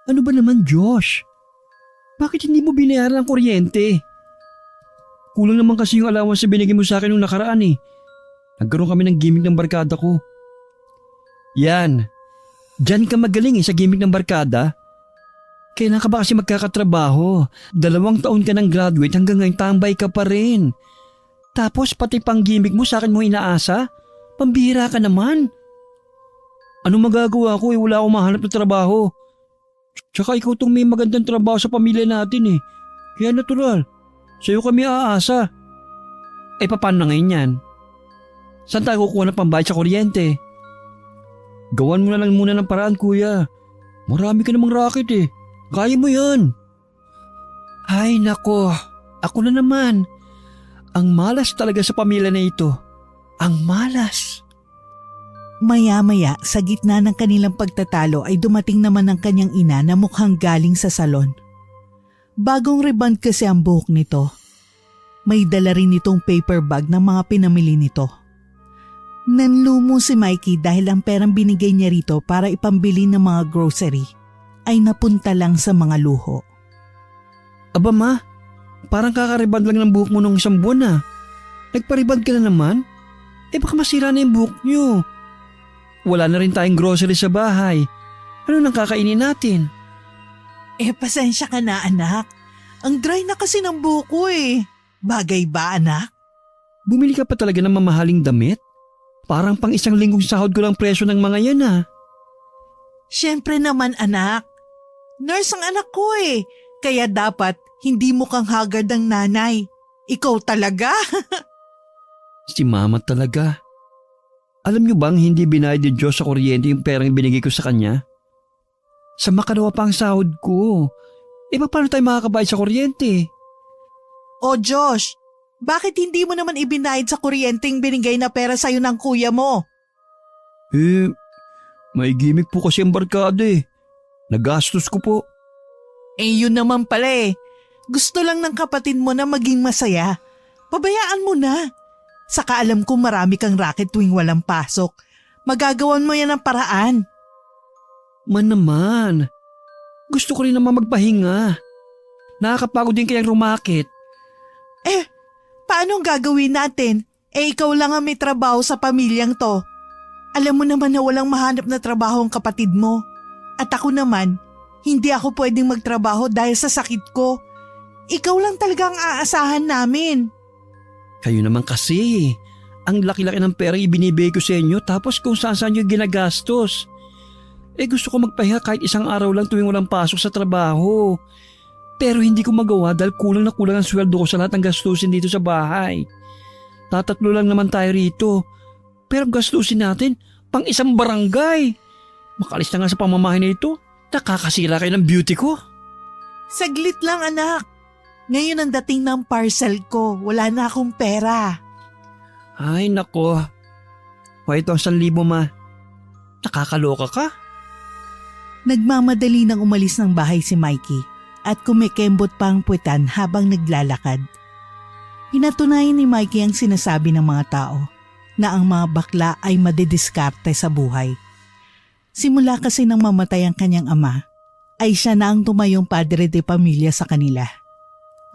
Ano ba naman, Josh? Bakit hindi mo binayaran ang kuryente? Kulang naman kasi yung allowance na binigay mo sa akin nung nakaraan eh. Nagkaroon kami ng gimmick ng barkada ko. Yan. Diyan ka magaling sa gimmick ng barkada. Kailan ka ba kasi magkakatrabaho? 2 taon ka ng graduate hanggang ngayon tambay ka pa rin. Tapos pati pang gimmick mo sa akin mo inaasa? Pambihira ka naman. Ano magagawa ko wala akong mahanap na trabaho. Tsaka ikaw tong may magandang trabaho sa pamilya natin eh. Kaya natural, sa'yo kami aasa. Paano na ngayon yan? Saan tayo kukuha ng pambayad sa kuryente? Gawan mo na lang muna ng paraan kuya. Marami ka namang racket eh. Kaya mo yan. Ay nako, ako na naman. Ang malas talaga sa pamilya na ito. Ang malas. Maya-maya sa gitna ng kanilang pagtatalo ay dumating naman ang kanyang ina na mukhang galing sa salon. Bagong reband kasi ang buhok nito. May dala rin itong paper bag ng mga pinamili nito. Nanlumo si Mikey dahil ang perang binigay niya rito para ipambili ng mga grocery ay napunta lang sa mga luho. Aba ma, parang kakariband lang ng buhok mo nung 1 buwan na. Nagpariband ka na naman? Baka masira na yung buhok niyo. Wala na rin tayong grocery sa bahay. Ano nang kakainin natin? Pasensya ka na anak. Ang dry na kasi ng buhok ko eh. Bagay ba anak? Bumili ka pa talaga ng mamahaling damit? Parang pang 1 linggong sahod ko lang presyo ng mga yan ah. Siyempre naman anak. Nurse ang anak ko eh. Kaya dapat hindi mukhang haggard ang nanay. Ikaw talaga? Si mama talaga. Alam niyo bang hindi binayad ni Diyos sa kuryente yung perang binigay ko sa kanya? Sa makalawa pa ang sahod ko. Paano tayo makakabayad sa kuryente? O Josh, bakit hindi mo naman ibinayad sa kuryenteng binigay na pera sa'yo ng kuya mo? May gimmick po kasi ang barkada eh. Nagastos ko po. Yun naman pala eh. Gusto lang ng kapatid mo na maging masaya. Pabayaan mo na. Saka alam ko marami kang racket tuwing walang pasok. Magagawan mo yan ng paraan. Man naman. Gusto ko rin naman magpahinga. Nakakapagod din kayang rumakit. Paano ang gagawin natin? Ikaw lang ang may trabaho sa pamilyang to. Alam mo naman na walang mahanap na trabaho ang kapatid mo. At ako naman, hindi ako pwedeng magtrabaho dahil sa sakit ko. Ikaw lang talaga ang aasahan namin. Kayo naman kasi. Ang laki-laki ng pera ibinibigay ko sa inyo tapos kung saan nyo ginagastos. Gusto ko magpahinga kahit 1 araw lang tuwing walang pasok sa trabaho. Pero hindi ko magawa dahil kulang na kulang ang sweldo ko sa lahat ng gastusin dito sa bahay. Tatatlo lang naman tayo rito. Pero gastusin natin pang 1 barangay. Makalis na nga sa pamamahay na ito. Nakakasira kayo ng beauty ko. Saglit lang anak. Ngayon ang dating ng parcel ko. Wala na akong pera. Ay nako. Ito ang 1,000 ma. Nakakaloka ka? Nagmamadali nang umalis ng bahay si Mikey at kumikembot pa ang puwetan habang naglalakad. Pinatunayan ni Mikey ang sinasabi ng mga tao na ang mga bakla ay madidiskarte sa buhay. Simula kasi nang mamatay ang kanyang ama, ay siya na ang tumayong padre de pamilya sa kanila.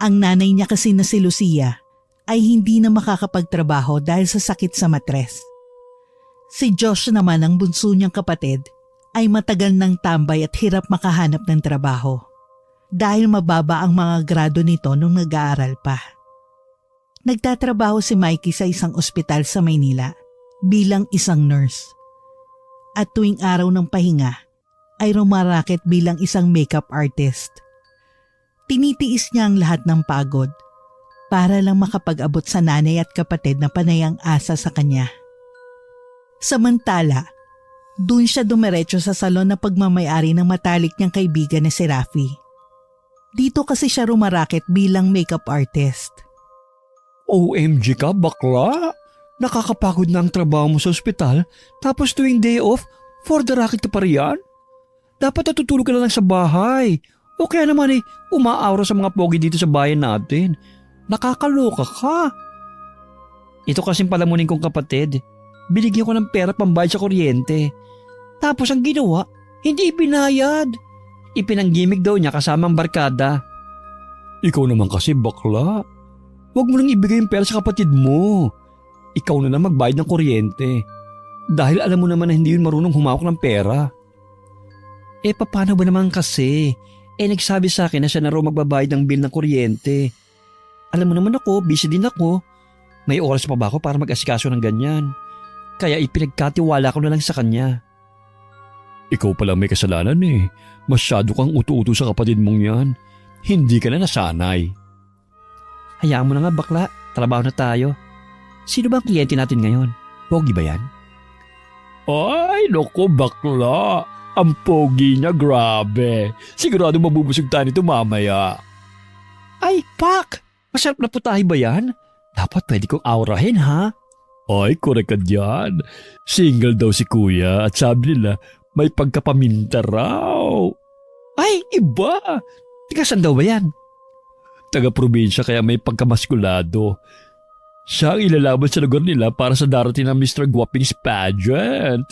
Ang nanay niya kasi na si Lucia ay hindi na makakapagtrabaho dahil sa sakit sa matres. Si Josh naman ang bunso niyang kapatid ay matagal nang tambay at hirap makahanap ng trabaho dahil mababa ang mga grado nito nung nag-aaral pa. Nagtatrabaho si Mikey sa isang ospital sa Maynila bilang isang nurse. At tuwing araw ng pahinga ay rumaraket bilang isang makeup artist. Tinitiis niya ang lahat ng pagod para lang makapag-abot sa nanay at kapatid na panayang asa sa kanya. Samantala, doon siya dumiretso sa salon na pagmamayari ng matalik niyang kaibigan na si Rafi. Dito kasi siya rumaraket bilang makeup artist. OMG ka, bakla? Nakakapagod na ang trabaho mo sa ospital tapos tuwing day off, for the racket ka pa riyan? Dapat natutulog ka na lang sa bahay. O kaya naman umaaura sa mga pogi dito sa bayan natin. Nakakaloka ka. Ito kasing palamunin kong kapatid. Binigyan ko ng pera pambayad sa kuryente. Tapos ang ginawa, hindi ibinayad. ipinanggimik daw niya kasamang barkada. Ikaw naman kasi bakla. Huwag mo nang ibigay yung pera sa kapatid mo. Ikaw na lang magbayad ng kuryente. Dahil alam mo naman na hindi yun marunong humawak ng pera. Paano ba naman kasi? Nagsabi sa akin na siya na raw magbabayad ng bill ng kuryente. Alam mo naman ako, busy din ako. May oras pa ba ako para mag-asikaso ng ganyan? Kaya ipinagkatiwala ko na lang sa kanya. Ikaw pala may kasalanan eh. Masyado kang utu-utu sa kapatid mong yan. Hindi ka na nasanay. Hayaan mo na nga bakla, trabaho na tayo. Sino ba ang kliyente natin ngayon? Pogi ba yan? Ay, naku bakla. Ang pogi niya, grabe. Sigurado mabubusog tayo nito mamaya. Ay, Pak! Masarap na putahe ba yan? Dapat pwede kong aurahin, ha? Ay, korek ka dyan. Single daw si kuya at sabi nila may pagkapaminta raw. Ay, iba! Tiga saan daw ba yan? Taga-probinsya kaya may pagkamaskulado. Siya ang ilalaban sa lugar nila para sa darating ng Mr. Guaping's pageant.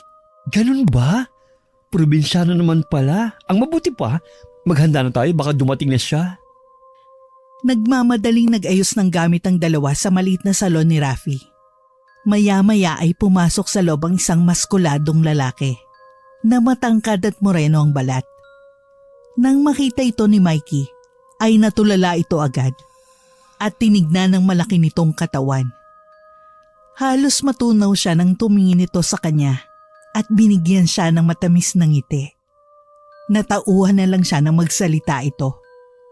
Ganun ba? Probinsyano naman pala. Ang mabuti pa, maghanda na tayo baka dumating na siya. Nagmamadaling nag-ayos ng gamit ang dalawa sa maliit na salon ni Rafi. Maya-maya ay pumasok sa loob ang isang maskuladong lalaki na matangkad at moreno ang balat. Nang makita ito ni Mikey, ay natulala ito agad at tinignan ng malaki nitong katawan. Halos matunaw siya nang tumingin ito sa kanya at binigyan siya ng matamis na ngiti. Natauhan na lang siya nang magsalita ito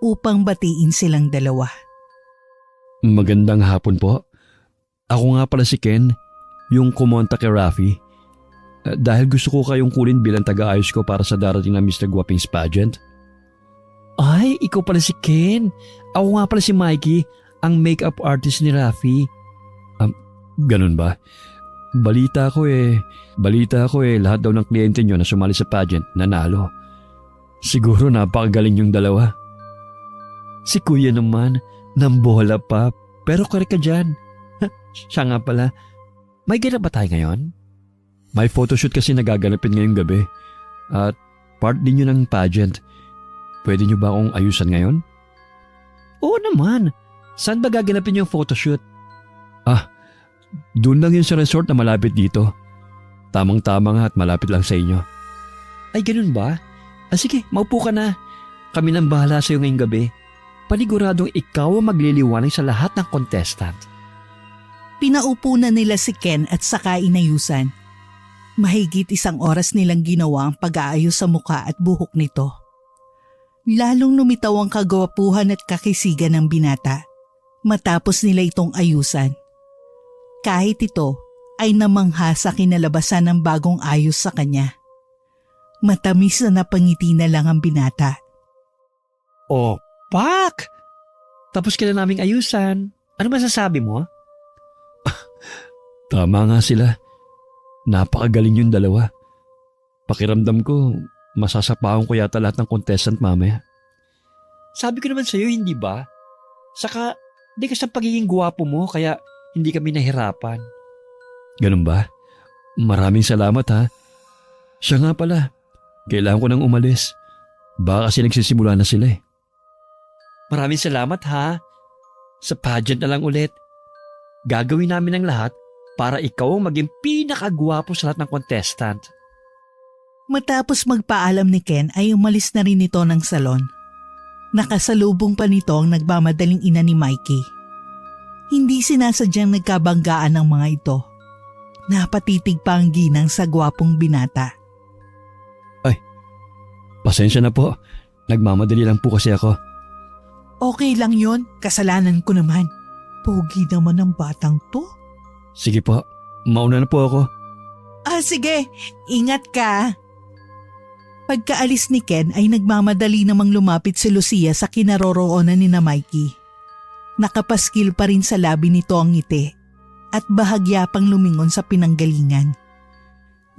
upang batiin silang dalawa. Magandang hapon po. Ako nga pala si Ken, yung kumonta kay Rafi. Dahil gusto ko kayong kunin bilang taga-ayos ko para sa darating na Mr. Guaping's pageant. Ay, ikaw pala si Ken. Ako nga pala si Mikey, ang makeup artist ni Rafi. Ganun ba? Balita ko lahat daw ng kliyente nyo na sumali sa pageant nanalo. Siguro napakagaling yung dalawa. Si kuya naman, nambola pa, pero korek ka dyan. Siya nga pala, may ganap ba tayo ngayon? May photoshoot kasi nagaganapin ngayong gabi at part din yun ng pageant. Pwede nyo ba akong ayusan ngayon? Oo naman. Saan ba gaganapin yung photoshoot? Doon lang yun sa resort na malapit dito. Tamang-tama nga at malapit lang sa inyo. Ay, ganun ba? Sige, maupo ka na. Kami nang bahala sa iyo ngayong gabi. Paniguradong ikaw ang magliliwanag sa lahat ng contestant. Pinaupo na nila si Ken at saka inayusan. Mahigit 1 oras nilang ginawa ang pag-aayos sa muka at buhok nito. Lalong lumitaw ang kagwapuhan at kakisigan ng binata matapos nila itong ayusan. Kahit ito ay namangha sa kinalabasan ng bagong ayos sa kanya. Matamis na napangiti na lang ang binata. Oh, Pak! Tapos ka na naming ayusan. Ano masasabi mo? Tama nga sila. Napakagaling yung dalawa. Pakiramdam ko, masasapahan ko yata lahat ng contestant mamaya. Sabi ko naman sa'yo, hindi ba? Saka, di ka sa pagiging guwapo mo, kaya hindi kami nahirapan. Ganun ba? Maraming salamat ha. Siya nga pala, kailangan ko nang umalis. Baka kasi nagsisimula na sila eh. Maraming salamat ha. Sa pageant na lang ulit. Gagawin namin ang lahat para ikaw ang maging pinakagwapo sa lahat ng contestant. Matapos magpaalam ni Ken ay umalis na rin ito ng salon. Nakasalubong pa nito ang nagmamadaling ina ni Mikey. Hindi sinasadyang nagkabanggaan ng mga ito. Napatitig pa ang ginang sa gwapong binata. Ay, pasensya na po. Nagmamadali lang po kasi ako. Okay lang yon, kasalanan ko naman. Pogi naman ng batang to. Sige po, mauna na po ako. Sige, ingat ka. Pagkaalis ni Ken ay nagmamadali namang lumapit si Lucia sa kinaroroonan ni na Mikey. Nakapaskil pa rin sa labi nito ang ngiti at bahagya pang lumingon sa pinanggalingan.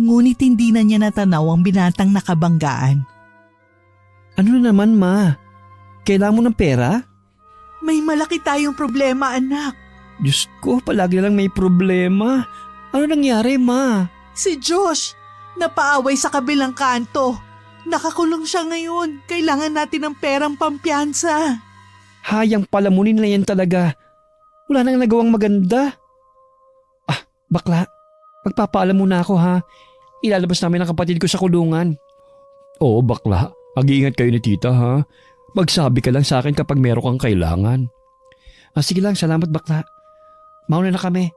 Ngunit hindi na niya natanaw ang binatang nakabanggaan. Ano na naman ma? Kailangan mo ng pera? May malaki tayong problema anak. Diyos ko, palagi na lang may problema. Ano nangyari ma? Si Josh, napaaway sa kabilang kanto. Nakakulong siya ngayon. Kailangan natin ng perang pampiyansa. Hayang palamunin na yan talaga. Wala nang nagawang maganda. Bakla, magpapaalam muna ako ha. Ilalabas namin ang kapatid ko sa kulungan. Oo, bakla. Mag-iingat kayo ni tita ha. Magsabi ka lang sa akin kapag meron kang kailangan. Sige lang, salamat bakla. Mauna na kami.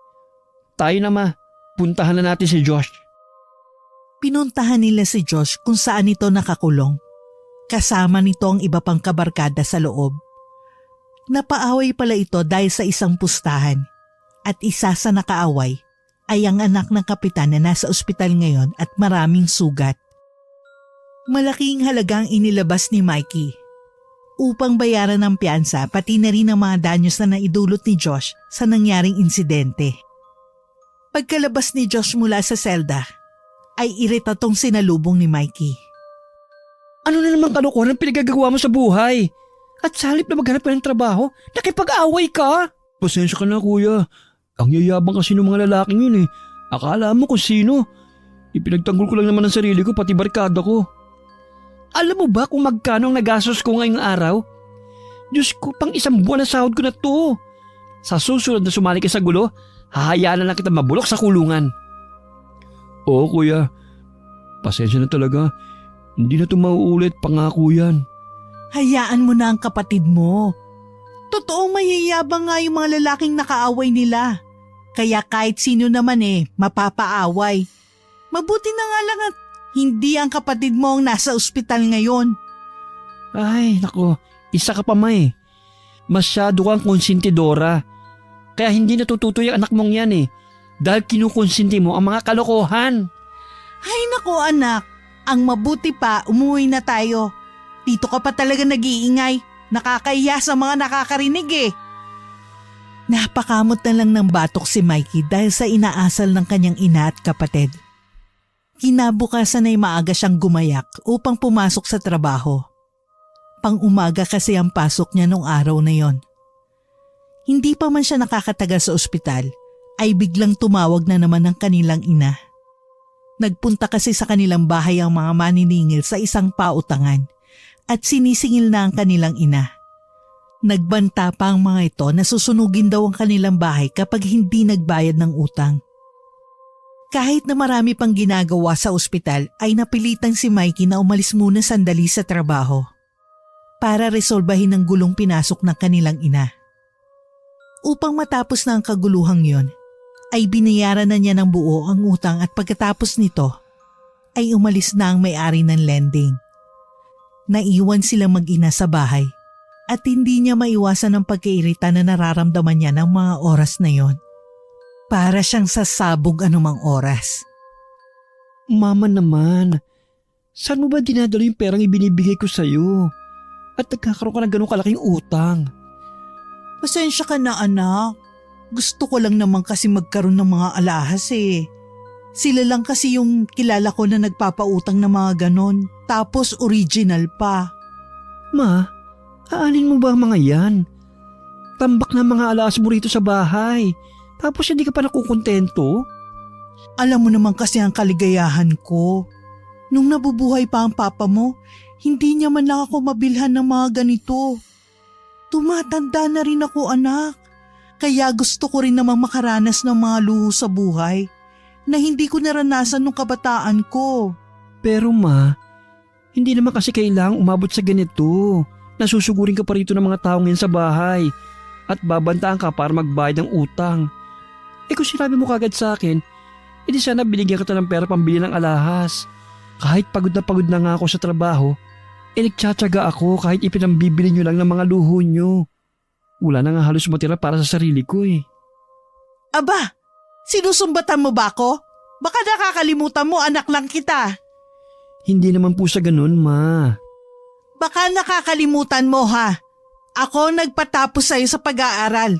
Tayo na ma. Puntahan na natin si Josh. Pinuntahan nila si Josh kung saan ito nakakulong. Kasama nito ang iba pang kabarkada sa loob. Napaaway pala ito dahil sa isang pustahan. At isa sa nakaaway ay ang anak ng kapitan na nasa ospital ngayon at maraming sugat. Malaking halagang inilabas ni Mikey upang bayaran ng piyansa pati na rin ang mga danyos na naidulot ni Josh sa nangyaring insidente. Pagkalabas ni Josh mula sa selda, ay iritatong sinalubong ni Mikey. Ano na naman kalokohan ang pinagagawa mo sa buhay? At sa halip na maghanap ka ng trabaho, nakipag-away ka? Pasensya ka na kuya. Ang yayabang kasi ng mga lalaking yun eh. Akala mo kung sino. Ipinagtanggol ko lang naman ang sarili ko pati barkada ko. Alam mo ba kung magkano ang nagastos ko ngayong araw? Diyos ko, pang 1 buwan na sahod ko na to. Sa susunod na sumali ka sa gulo, hahayaan na lang kita mabulok sa kulungan. Oo kuya, pasensya na talaga. Hindi na ito mauulit, pangako yan. Hayaan mo na ang kapatid mo. Totoong mayayabang nga yung mga lalaking nakaaway nila. Kaya kahit sino naman mapapaaway. Mabuti na nga lang at hindi ang kapatid mo ang nasa ospital ngayon. Ay, nako, isa ka pa ma eh. Masyado kang konsentidora. Kaya hindi natututoy ang anak mong yan eh. Dahil kinukonsinti mo ang mga kalokohan. Ay nako anak, ang mabuti pa umuwi na tayo. Dito ka pa talaga nag-iingay. Nakakahiya sa mga nakakarinig eh. Napakamot na lang ng batok si Mikey dahil sa inaasal ng kanyang ina at kapatid. Kinabukasan ay maaga siyang gumayak upang pumasok sa trabaho. Pang-umaga kasi ang pasok niya nung araw na yon. Hindi pa man siya nakakatagal sa ospital, ay biglang tumawag na naman ang kanilang ina. Nagpunta kasi sa kanilang bahay ang mga maniningil sa isang pautangan at sinisingil na ang kanilang ina. Nagbanta pa ang mga ito na susunugin daw ang kanilang bahay kapag hindi nagbayad ng utang. Kahit na marami pang ginagawa sa ospital ay napilitan si Mikey na umalis muna sandali sa trabaho para resolbahin ang gulong pinasok ng kanilang ina. Upang matapos na ang kaguluhang yon, ay binayaran na niya ng buo ang utang at pagkatapos nito ay umalis na ang may-ari ng lending. Naiwan silang mag-ina sa bahay at hindi niya maiwasan ang pagkairita na nararamdaman niya ng mga oras na yon. Para siyang sasabog anumang oras. Mama naman, saan mo ba dinadala yung perang ibinibigay ko sa'yo? At nagkakaroon ka ng ganun kalaking utang. Pasensya ka na anak. Gusto ko lang naman kasi magkaroon ng mga alahas eh. Sila lang kasi yung kilala ko na nagpapautang ng mga ganon. Tapos original pa. Ma, aanin mo ba ang mga yan? Tambak na mga alahas mo rito sa bahay. Tapos hindi ka pa nakukontento? Alam mo naman kasi ang kaligayahan ko. Nung nabubuhay pa ang papa mo, hindi niya man lang ako mabilhan ng mga ganito. Tumatanda na rin ako anak. Kaya gusto ko rin namang makaranas ng mga luho sa buhay na hindi ko naranasan nung kabataan ko. Pero ma, hindi naman kasi kailangang umabot sa ganito. Nasusugurin ka pa rito ng mga tao ngayon sa bahay at babantaan ka para magbayad ng utang. Kung sinabi mo kagad sa akin, edi sana binigyan kita ng pera pambili ng alahas. Kahit pagod na nga ako sa trabaho, nagtsatsaga ako kahit ipinambibili nyo lang ng mga luho nyo. Wala na nga halos matira para sa sarili ko eh. Aba, sinusumbatan mo ba ako? Baka nakakalimutan mo anak lang kita. Hindi naman po sa ganun, ma. Baka nakakalimutan mo ha. Ako nagpatapos sa'yo sa pag-aaral.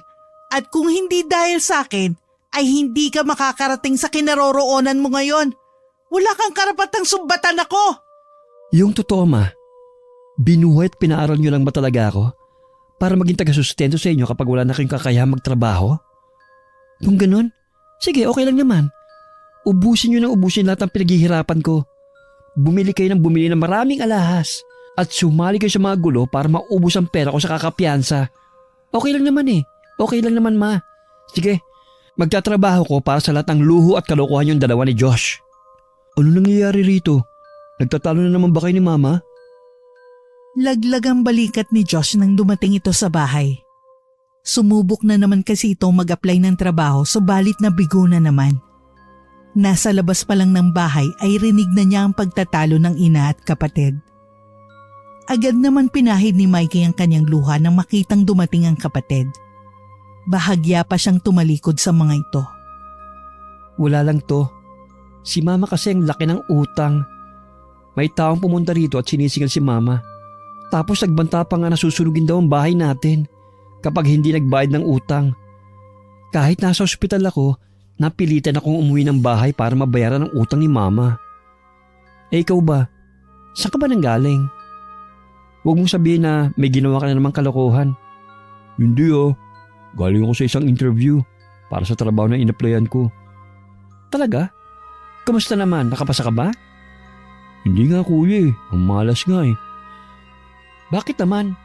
At kung hindi dahil sa akin, ay hindi ka makakarating sa kinaroroonan mo ngayon. Wala kang karapatang sumbatan ako. Yung totoo, ma. Binuhay at pinaaral nyo lang ba talaga ako? Para maging taga-sustento sa inyo kapag wala na kayong kakayahang magtrabaho? Kung ganun, sige, okay lang naman. Ubusin nyo ng ubusin lahat ng pinaghihirapan ko. Bumili kayo ng bumili ng maraming alahas at sumali kayo sa mga gulo para maubos ang pera ko sa kakapiyansa. Okay lang naman eh. Okay lang naman, ma. Sige, magtatrabaho ko para sa lahat ng luho at kalokohan yung dalawa ni Josh. Ano nangyayari rito? Nagtatalo na naman ba kayo ni mama? Laglag ang balikat ni Josh nang dumating ito sa bahay. Sumubok na naman kasi itong mag-apply ng trabaho subalit nabigo na naman. Nasa labas pa lang ng bahay ay rinig na niya ang pagtatalo ng ina at kapatid. Agad naman pinahid ni Mikey ang kanyang luha nang makitang dumating ang kapatid. Bahagya pa siyang tumalikod sa mga ito. Wala lang to. Si mama kasi ang laki ng utang. May taong pumunta rito at sinisingal si mama. Tapos nagbanta pa nga na susunugin daw ang bahay natin kapag hindi nagbayad ng utang. Kahit nasa ospital ako, napilitan akong umuwi ng bahay para mabayaran ang utang ni mama. Eh ikaw ba? Saan ka ba nanggaling? Huwag mong sabihin na may ginawa ka na namang kalokohan. Hindi galing ako sa isang interview para sa trabaho na in-applyan ko. Talaga? Kamusta naman? Nakapasa ka ba? Hindi nga kuya ang malas nga eh. Bakit naman?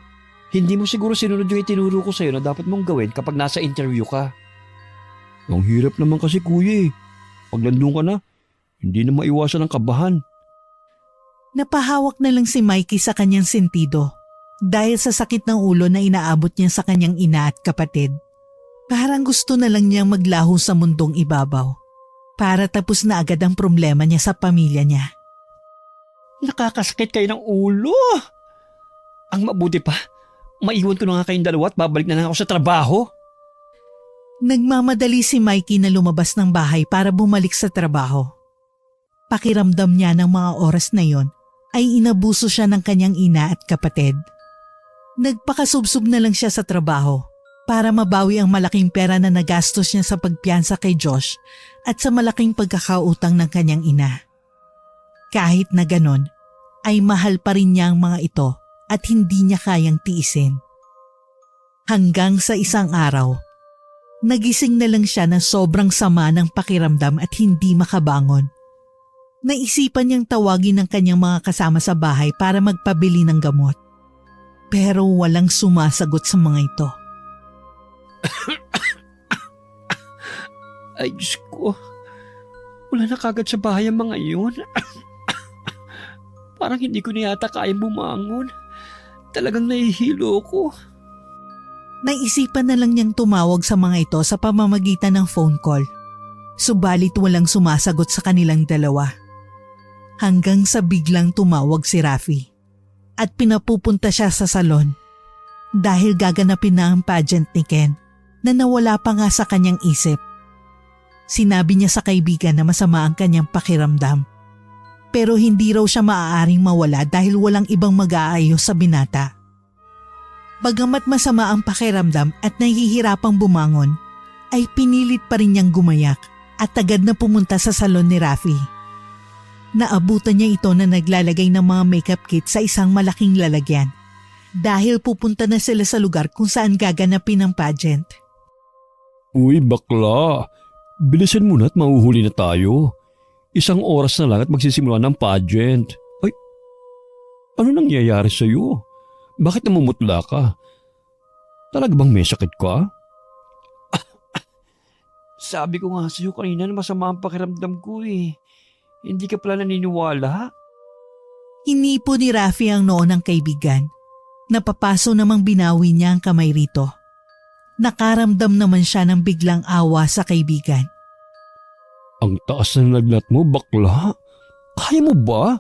Hindi mo siguro sinunod yung itinuro ko sa'yo na dapat mong gawin kapag nasa interview ka. Ang hirap naman kasi kuya eh. Pag nandun ka na, hindi na maiwasan ang kabahan. Napahawak na lang si Mikey sa kanyang sentido dahil sa sakit ng ulo na inaabot niya sa kanyang ina at kapatid. Parang gusto na lang niyang maglaho sa mundong ibabaw para tapos na agad ang problema niya sa pamilya niya. Nakakasakit kayo ng ulo. Ang mabuti pa, maiwan ko na nga kayong dalawa at babalik na lang ako sa trabaho. Nagmamadali si Mikey na lumabas ng bahay para bumalik sa trabaho. Pakiramdam niya ng mga oras na yon ay inabuso siya ng kanyang ina at kapatid. Nagpakasubsob na lang siya sa trabaho para mabawi ang malaking pera na nagastos niya sa pagpiyansa kay Josh at sa malaking pagkakautang ng kanyang ina. Kahit na ganon, ay mahal pa rin niya ang mga ito at hindi niya kayang tiisin. Hanggang sa isang araw, nagising na lang siya na sobrang sama ng pakiramdam at hindi makabangon. Naisipan niyang tawagin ng kanyang mga kasama sa bahay para magpabili ng gamot. Pero walang sumasagot sa mga ito. Ay Diyos ko, wala na kagad sa bahay ang mga iyon. Parang hindi ko na yata kayang bumangon. Talagang nahihilo ko. Naisipan na lang niyang tumawag sa mga ito sa pamamagitan ng phone call. Subalit walang sumasagot sa kanilang dalawa. Hanggang sa biglang tumawag si Rafi. At pinapupunta siya sa salon. Dahil gaganapin na ang pageant ni Ken na nawala pa nga sa kanyang isip. Sinabi niya sa kaibigan na masama ang kanyang pakiramdam. Pero hindi raw siya maaaring mawala dahil walang ibang mag-aayos sa binata. Bagamat masama ang pakiramdam at nahihirapang bumangon, ay pinilit pa rin niyang gumayak at agad na pumunta sa salon ni Rafi. Naabutan niya ito na naglalagay ng mga makeup kit sa isang malaking lalagyan dahil pupunta na sila sa lugar kung saan gaganapin ang pageant. Uy bakla, bilisan mo na at mahuhuli na tayo. Isang oras na lang at magsisimula ng pageant. Ay, ano nangyayari sa'yo? Bakit namumutla ka? Talaga bang may sakit ka? Sabi ko nga sa'yo kanina na masama ang pakiramdam ko eh. Hindi ka pala naniniwala? Hinipo ni Rafi ang noo ng kaibigan. Napapaso namang binawi niya ang kamay rito. Nakaramdam naman siya ng biglang awa sa kaibigan. Ang taas ng lagnat mo, bakla. Kaya mo ba?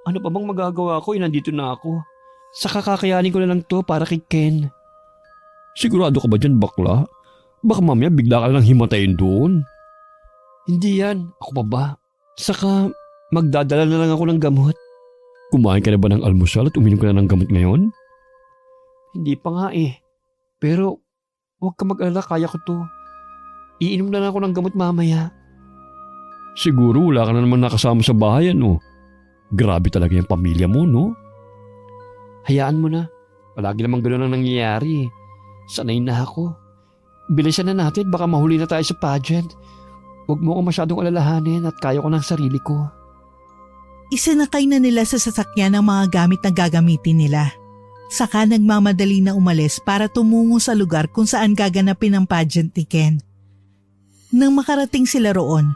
Ano pa bang magagawa ko? Nandito na ako. Saka kakayanin ko na lang to para kay Ken. Sigurado ka ba dyan, bakla? Baka mamaya bigla ka lang himatayin doon. Hindi yan. Ako pa ba? Saka magdadala na lang ako ng gamot. Kumain ka na ba ng almusal at uminom ka na ng gamot ngayon? Hindi pa nga eh. Pero huwag ka mag-alala, kaya ko to. Iinom na lang ako ng gamot mamaya. Siguro wala ka na naman nakasama sa bahay, ano? Grabe talaga yung pamilya mo, no? Hayaan mo na. Palagi namang gano'n ang nangyayari. Sanay na ako. Bilisan na natin, baka mahuli na tayo sa pageant. Huwag mo ko masyadong alalahanin at kaya ko ng sarili ko. Isinakay na nila sa sasakyan ang mga gamit na gagamitin nila. Saka nagmamadali na umalis para tumungo sa lugar kung saan gaganapin ang pageant ni Ken. Nang makarating sila roon,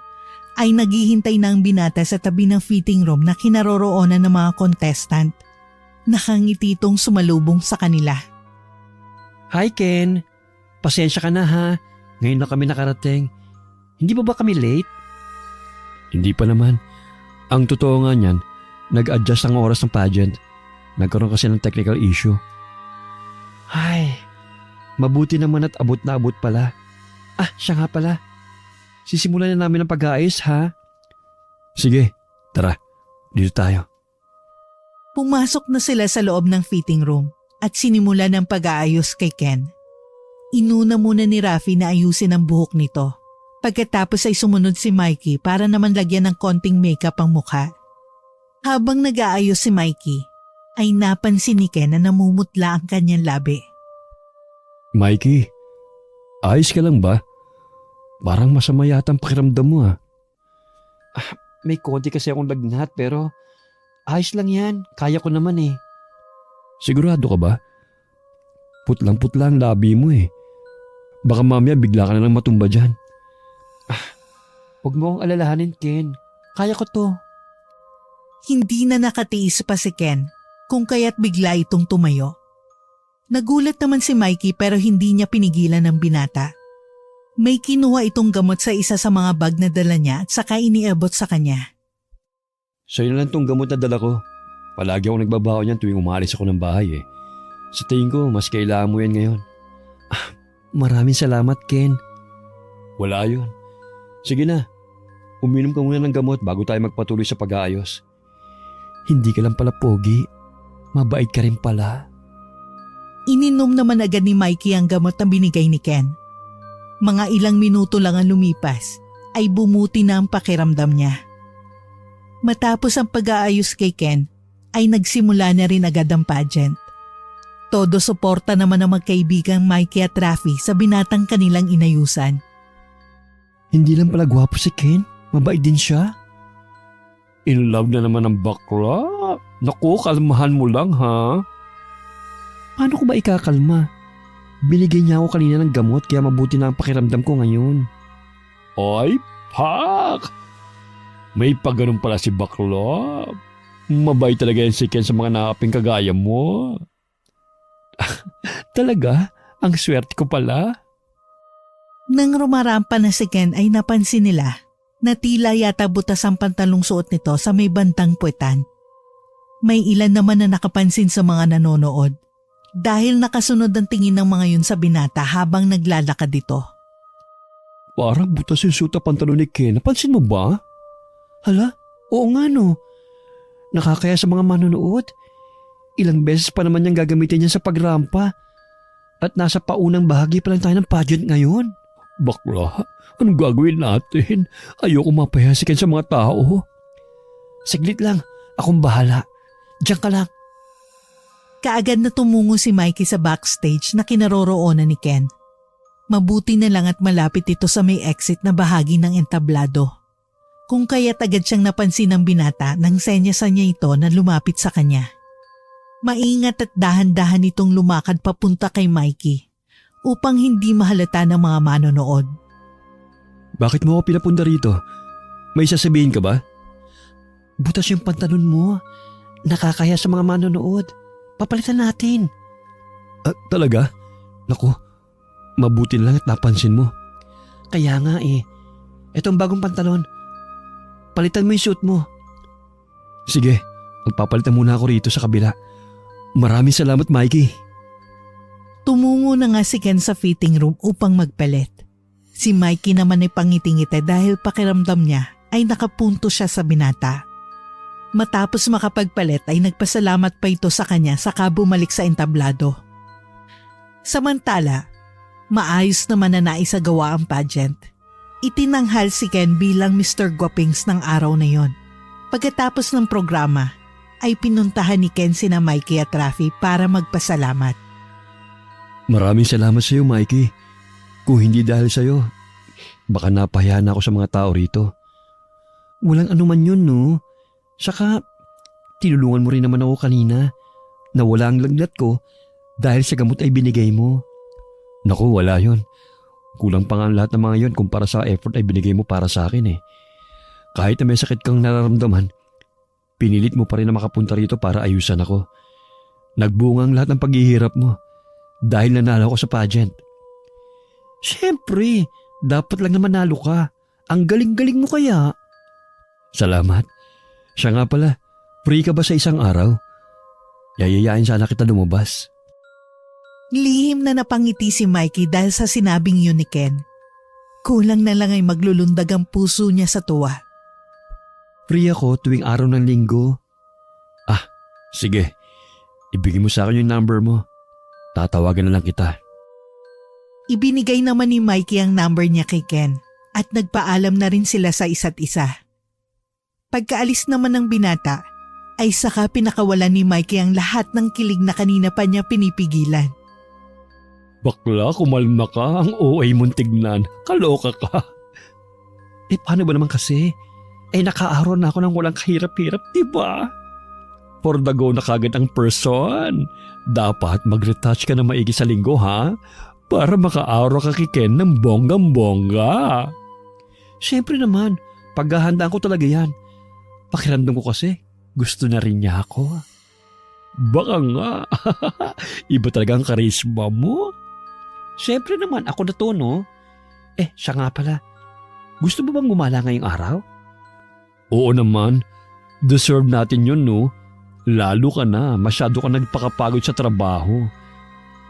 ay naghihintay na ang binata sa tabi ng fitting room na kinaroroonan ng mga contestant. Nakangiti itong sumalubong sa kanila. Hi Ken, pasensya ka na ha. Ngayon na kami nakarating. Hindi ba kami late? Hindi pa naman. Ang totoo nga niyan, nag-adjust ang oras ng pageant. Nagkaroon kasi ng technical issue. Ay, mabuti naman at abot na abot pala. Ah, siya nga pala. Sisimulan na namin ang pag-aayos ha? Sige, tara. Dito tayo. Pumasok na sila sa loob ng fitting room at sinimulan ang pag-aayos kay Ken. Inuna muna ni Rafi na ayusin ang buhok nito. Pagkatapos ay sumunod si Mikey para naman lagyan ng konting makeup ang mukha. Habang nag-aayos si Mikey, ay napansin ni Ken na namumutla ang kanyang labi. Mikey, ayos ka lang ba? Parang masama yata ang pakiramdam mo ah. May konti kasi akong lagnat pero ayos lang yan. Kaya ko naman eh. Sigurado ka ba? Putlang-putla ang labi mo eh. Baka mamaya bigla ka na lang matumba dyan. Huwag mo akong alalahanin, Ken. Kaya ko to. Hindi na nakatiis pa si Ken kung kaya't bigla itong tumayo. Nagulat naman si Mikey pero hindi niya pinigilan ang binata. May kinuha itong gamot sa isa sa mga bag na dala niya at saka iniabot sa kanya. Sa'yo na lang tong gamot na dala ko. Palagi akong nagbabaon niyan tuwing umalis ako ng bahay eh. Sa tingin ko, mas kailangan mo yan ngayon. Maraming salamat, Ken. Wala yun. Sige na, uminom ka muna ng gamot bago tayo magpatuloy sa pag-aayos. Hindi ka lang pala pogi. Mabait ka rin pala. Ininom naman agad ni Mikey ang gamot na binigay ni Ken. Mga ilang minuto lang ang lumipas ay bumuti na ang pakiramdam niya. Matapos ang pag-aayos kay Ken ay nagsimula na rin agad ang pageant. Todo suporta naman ang magkaibigang Mikey at Rafi sa binatang kanilang inayusan. Hindi lang pala gwapo si Ken. Mabait din siya. In love na naman ang bakla. Naku, kalmahan mo lang ha. Paano ko ba ikakalma? Binigay niya ako kanina ng gamot kaya mabuti na ang pakiramdam ko ngayon. Ay, pak! May pagganong pala si bakla. Mabait talaga yan si Ken sa mga nakaping kagaya mo. Talaga? Ang swerte ko pala. Nang rumarampa na si Ken ay napansin nila na tila yata butas ang pantalong suot nito sa may bantang puwetan. May ilan naman na nakapansin sa mga nanonood dahil nakasunod ang tingin ng mga yun sa binata habang naglalakad dito. Parang butas yung suot na pantalon ni Ken. Napansin mo ba? Hala? Oo nga no. Nakakaya sa mga manonood. Ilang beses pa naman niyang gagamitin niya sa pagrampa. At nasa paunang bahagi pa lang tayo ng pageant ngayon. Bakla, anong gagawin natin? Ayoko mapahiya si Ken sa mga tao. Saglit lang, akong bahala. Diyan ka lang. Kaagad na tumungo si Mikey sa backstage na kinaroroonan ni Ken. Mabuti na lang at malapit ito sa may exit na bahagi ng entablado. Kung kaya't agad siyang napansin ng binata nang senyasan niya ito na lumapit sa kanya. Maingat at dahan-dahan itong lumakad papunta kay Mikey upang hindi mahalata ng mga manonood. Bakit mo ako pinapunta rito? May sasabihin ka ba? Butas yung pantalon mo. Nakakaya sa mga manonood. Papalitan natin. Talaga? Naku, mabuti lang at napansin mo. Kaya nga eh. Etong bagong pantalon. Palitan mo yung suit mo. Sige, magpapalitan muna ako rito sa kabila. Maraming salamat, Mikey. Tumungo na nga si Ken sa fitting room upang magpalit. Si Mikey naman ay pangiting-ngiti dahil pakiramdam niya ay nakapunto siya sa binata. Matapos makapagpalit ay nagpasalamat pa ito sa kanya saka bumalik sa entablado. Samantala, maayos naman na naisagawa ang pageant. Itinanghal si Ken bilang Mr. Guapings ng araw na yon. Pagkatapos ng programa, ay pinuntahan ni Ken sina Mikey at Rafi para magpasalamat. Maraming salamat sa iyo, Mikey. Kung hindi dahil sa iyo, baka napahiya na ako sa mga tao rito. Walang anuman yun, no? Saka, tinulungan mo rin naman ako kanina. Nawala ang laglat ko dahil sa gamot ay binigay mo. Naku, wala yun. Kulang pa nga ang lahat ng mga yun kumpara sa effort ay binigay mo para sa akin eh. Kahit na may sakit kang nararamdaman, pinilit mo pa rin na makapunta rito para ayusan ako. Nagbunga ang lahat ng paghihirap mo dahil nanalo ako sa pageant. Siyempre, dapat lang na manalo ka. Ang galing-galing mo kaya. Salamat. Siya nga pala, free ka ba sa isang araw? Yayayain sana kita lumabas. Lihim na napangiti si Mikey dahil sa sinabing yun ni Ken. Kulang na lang ay maglulundag ang puso niya sa tuwa. Free ako tuwing araw ng linggo. Ah, sige. Ibigay mo sa akin yung number mo. Tatawagan na lang kita. Ibinigay naman ni Mikey ang number niya kay Ken at nagpaalam na rin sila sa isa't isa. Pagkaalis naman ng binata, ay saka pinakawalan ni Mikey ang lahat ng kilig na kanina pa niya pinipigilan. Bakla, kumalma ka. Ang OA mong tignan. Kaloka ka. Paano ba naman kasi? Nakaaraw na ako ng walang kahirap-hirap, diba? For the go na kagad ang person. Dapat mag-retouch ka na maigi sa linggo, ha? Para makaaraw ka kay Ken ng bonggang-bongga. Siyempre naman, paghahandaan ko talaga yan. Pakiramdam ko kasi, gusto na rin niya ako. Baka nga. Iba talaga ang karisma mo. Siyempre naman, ako na to, no? Siya nga pala. Gusto mo bang gumala ngayong araw? Oo naman. Deserve natin yun, no? Lalo ka na. Masyado ka nagpakapagod sa trabaho.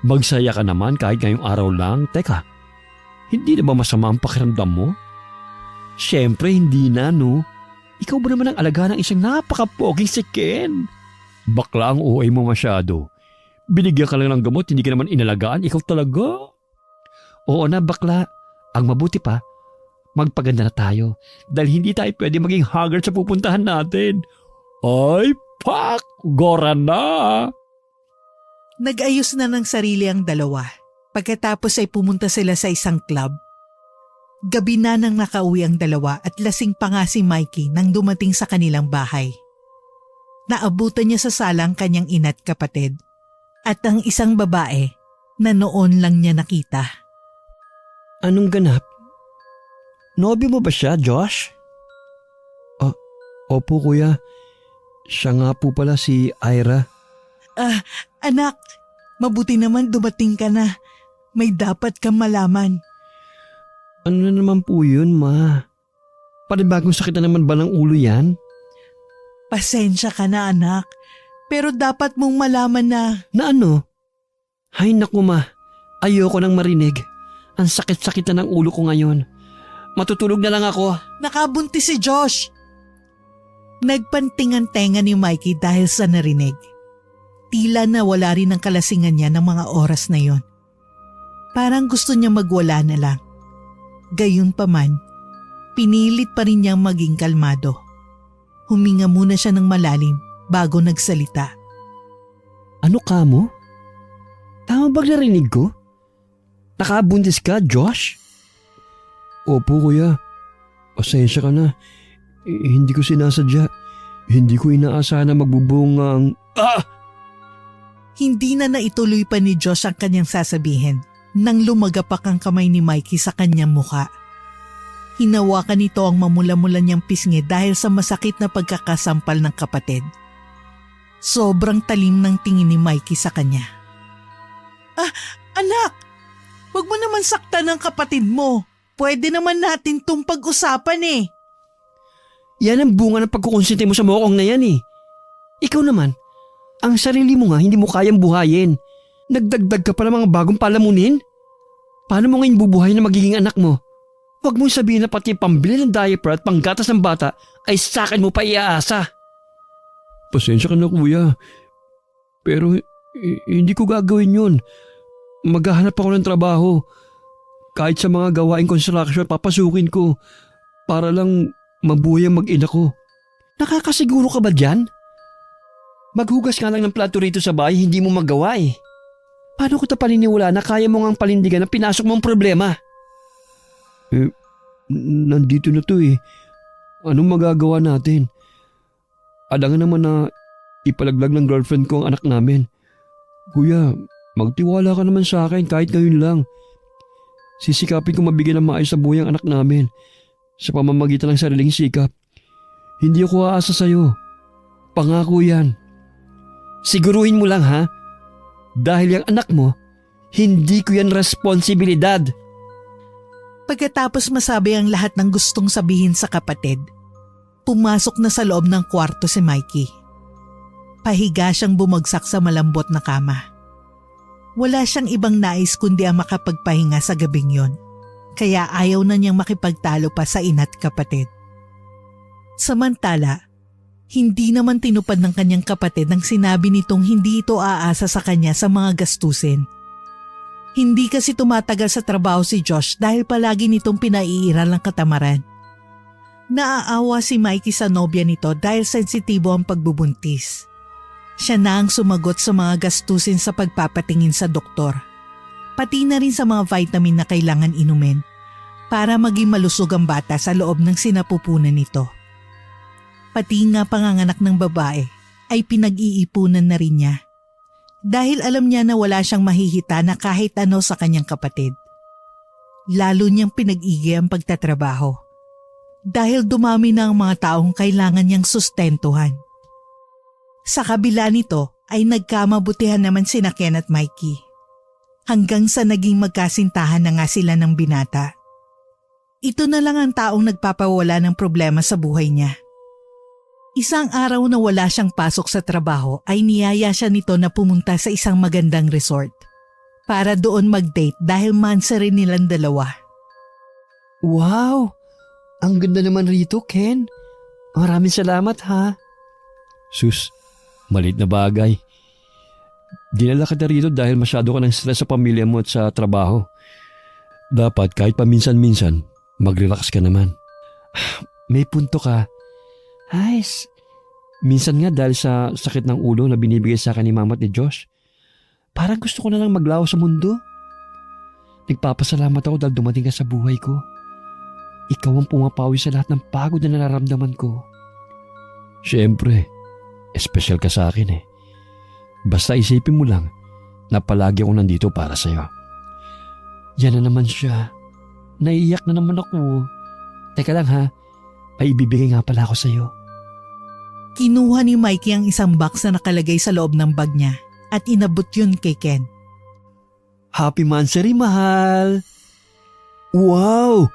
Magsaya ka naman kahit ngayong araw lang. Teka, hindi na ba masama ang pakiramdam mo? Siyempre, hindi na, no? Ikaw ba naman ang alaga ng isang napakapoging si Ken? Bakla ang OA mo masyado. Binigyan ka lang ng gamot, hindi ka naman inalagaan. Ikaw talaga. Oo na, bakla. Ang mabuti pa, magpaganda na tayo. Dahil hindi tayo pwede maging haggard sa pupuntahan natin. Ay, pak! Gora na! Nag-ayos na ng sarili ang dalawa. Pagkatapos ay pumunta sila sa isang club. Gabi na nang nakauwi ang dalawa at lasing pa nga si Mikey nang dumating sa kanilang bahay. Naabutan niya sa sala ang kanyang ina't kapatid at ang isang babae na noon lang niya nakita. Anong ganap? Nobyo mo ba siya, Josh? Opo kuya. Siya nga po pala si Ira. Anak, mabuti naman dumating ka na. May dapat kang malaman. Ano na naman po yun, ma? Panibagong sakit na naman ba ng ulo yan? Pasensya ka na, anak. Pero dapat mong malaman na... Na ano? Hay naku, ma. Ayoko nang marinig. Ang sakit-sakit na ng ulo ko ngayon. Matutulog na lang ako. Nakabuntis si Josh. Nagpanting ang tenga ni Mikey dahil sa narinig. Tila na wala rin ang kalasingan niya ng mga oras na yon. Parang gusto niya magwala na lang. Gayunpaman, pinilit pa rin niyang maging kalmado. Huminga muna siya ng malalim bago nagsalita. Ano ka mo? Tama ba narinig ko? Nakabuntis ka, Josh? Opo, kuya. Pasensya ka na. Hindi ko sinasadya. Hindi ko inaasahan na magbubungang... Hindi na naituloy pa ni Josh ang kanyang sasabihin nang lumagapak ang kamay ni Mikey sa kanyang muka. Hinawakan nito ang mamula-mula niyang pisngi dahil sa masakit na pagkakasampal ng kapatid. Sobrang talim ng tingin ni Mikey sa kanya. Anak! Huwag mo naman saktan ng kapatid mo. Pwede naman natin tong pag-usapan eh. Yan ang bunga ng pagkukonsente mo sa mokong na yan eh. Ikaw naman, ang sarili mo nga hindi mo kayang buhayin. Nagdagdag ka pa ng mga bagong palamunin? Paano mo ngayon bubuhay na magiging anak mo? Huwag mong sabihin na pati pambili ng diaper at panggatas ng bata ay sa akin mo pa iaasa. Pasensya ka na kuya. Pero hindi ko gagawin yun. Maghahanap ako ng trabaho. Kahit sa mga gawaing construction, papasukin ko. Para lang mabuhay ang mag-ina ko. Nakakasiguro ka ba dyan? Maghugas ka lang ng plato rito sa bahay, hindi mo magawa eh. Paano ko ta paniniwala na kaya mo ngang palindigan ang pinasok mong problema? Nandito na to eh. Anong magagawa natin? alangan naman na ipalaglag ng girlfriend ko ang anak namin. Kuya, magtiwala ka naman sa akin kahit ngayon lang. Sisikapin ko mabigyan ng maayos na buhay ang anak namin sa pamamagitan ng sariling sikap. Hindi ako aasa sa'yo. Pangako yan. Siguruhin mo lang ha, dahil yung anak mo, hindi ko yan responsibilidad. Pagkatapos masabi ang lahat ng gustong sabihin sa kapatid, pumasok na sa loob ng kwarto si Mikey. Pahiga siyang bumagsak sa malambot na kama. Wala siyang ibang nais kundi ang makapagpahinga sa gabing yon, kaya ayaw na niyang makipagtalo pa sa ina't kapatid. Samantala, hindi naman tinupad ng kanyang kapatid nang sinabi nitong hindi ito aasa sa kanya sa mga gastusin. Hindi kasi tumatagal sa trabaho si Josh dahil palagi nitong pinaiiral ng katamaran. Naaawa si Mikey sa nobya nito dahil sensitibo ang pagbubuntis. Siya na ang sumagot sa mga gastusin sa pagpapatingin sa doktor, pati na rin sa mga vitamin na kailangan inumin para maging malusog ang bata sa loob ng sinapupunan nito. Pati nga panganganak ng babae ay pinag-iipunan na rin niya dahil alam niya na wala siyang mahihita na kahit ano sa kanyang kapatid. Lalo niyang pinag-igi ang pagtatrabaho dahil dumami na ang mga taong kailangan niyang sustentuhan. Sa kabila nito ay nagkamabutihan naman sina Ken at Mikey hanggang sa naging magkasintahan na nga sila ng binata. Ito na lang ang taong nagpapawala ng problema sa buhay niya. Isang araw na wala siyang pasok sa trabaho ay niyaya siya nito na pumunta sa isang magandang resort para doon mag-date dahil mansa rin nilang dalawa. Wow! Ang ganda naman rito, Ken. Maraming salamat ha. Sus, maliit na bagay. Dinala ka na rito dahil masyado ka ng stress sa pamilya mo at sa trabaho. Dapat kahit paminsan-minsan, mag-relax ka naman. May punto ka. Ayos. Minsan nga dahil sa sakit ng ulo na binibigay sa akin ni Mama at ni Josh, parang gusto ko na lang maglaho sa mundo. Nagpapasalamat ako dahil dumating ka sa buhay ko. Ikaw ang pumapawi sa lahat ng pagod na nararamdaman ko. Siyempre, espesyal ka sa akin eh. Basta isipin mo lang na palagi ako nandito para sa'yo. Yan na naman siya. Naiiyak na naman ako. Teka lang ha, ay ibibigay nga pala ako sa'yo. Kinuha ni Mikey ang isang box na nakalagay sa loob ng bag niya at inabot yun kay Ken. Happy Mansari, mahal! Wow!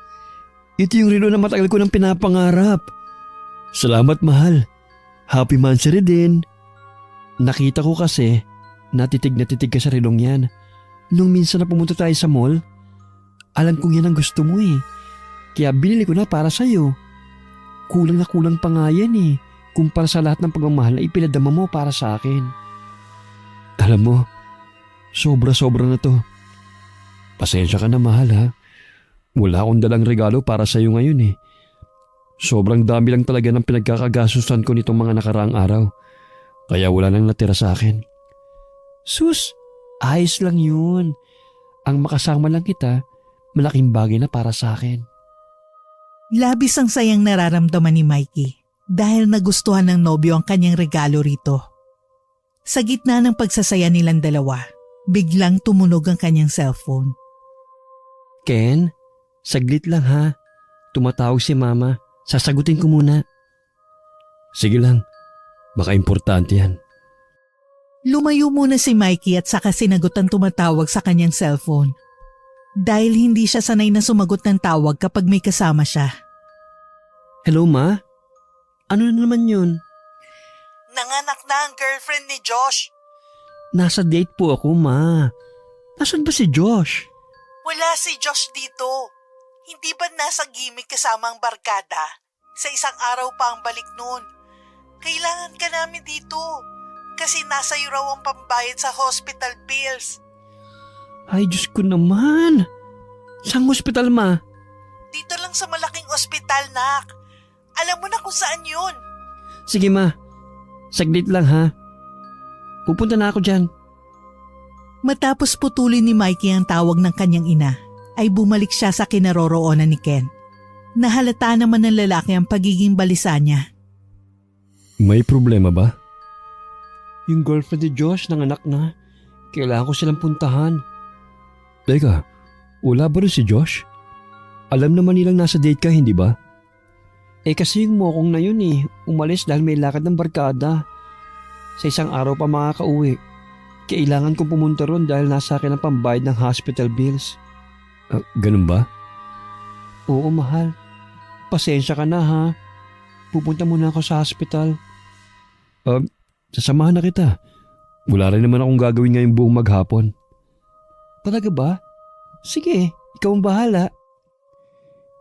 Ito yung relo na matagal ko nang pinapangarap. Salamat, mahal. Happy Mansari din. Nakita ko kasi na titig ka sa relong yan. Nung minsan na pumunta tayo sa mall, alam kong yan ang gusto mo eh. Kaya binili ko na para sa'yo. Kulang na kulang pa nga yan eh, kumpara sa lahat ng pagmamahal na ipinadama mo para sa akin. Alam mo, sobra-sobra na to. Pasensya ka na, mahal ha. Wala akong dalang regalo para sa'yo ngayon eh. Sobrang dami lang talaga ng pinagkakagasusan ko nitong mga nakaraang araw. Kaya wala nang natira sa akin. Sus, ayos lang yun. Ang makasama lang kita, malaking bagay na para sa akin. Labis ang sayang nararamdaman ni Mikey dahil nagustuhan ng nobyo ang kanyang regalo rito. Sa gitna ng pagsasaya nilang dalawa, biglang tumunog ang kanyang cellphone. Ken, saglit lang ha. Tumatawag si Mama. Sasagutin ko muna. Sige lang. Baka importante yan. Lumayo muna si Mikey at saka sinagot ang tumatawag sa kanyang cellphone. Dahil hindi siya sanay na sumagot ng tawag kapag may kasama siya. Hello, Ma? Ano na naman yun? Nanganak na ang girlfriend ni Josh. Nasa date po ako, Ma. Nasaan ba si Josh? Wala si Josh dito. Hindi ba nasa gimmick kasama ang barkada? Sa isang araw pa ang balik noon. Kailangan ka namin dito. Kasi nasa iyo raw ang pambayad sa hospital bills. Ay, Diyos ko naman. Saang hospital, Ma? Dito lang sa malaking ospital, nak. Alam mo na kung saan yun. Sige, Ma. Saglit lang, ha? Pupunta na ako dyan. Matapos putulin ni Mikey ang tawag ng kanyang ina, ay bumalik siya sa kinaroroonan ni Ken. Nahalata naman ng lalaki ang pagiging balisa niya. May problema ba? Yung girlfriend ni Josh nanganak na. Kailangan ko silang puntahan. Teka, wala ba rin si Josh? Alam naman nilang nasa date ka, hindi ba? Kasi yung mokong na yun umalis dahil may lakad ng barkada. Sa isang araw pa makakauwi. Kailangan kong pumunta ron dahil nasa akin ang pambayad ng hospital bills. Ganun ba? Oo, mahal. Pasensya ka na ha. Pupunta muna ako sa hospital. Sasamahan na kita. Wala rin naman akong gagawin ngayong buong maghapon. Talaga ba? Sige, ikaw ang bahala.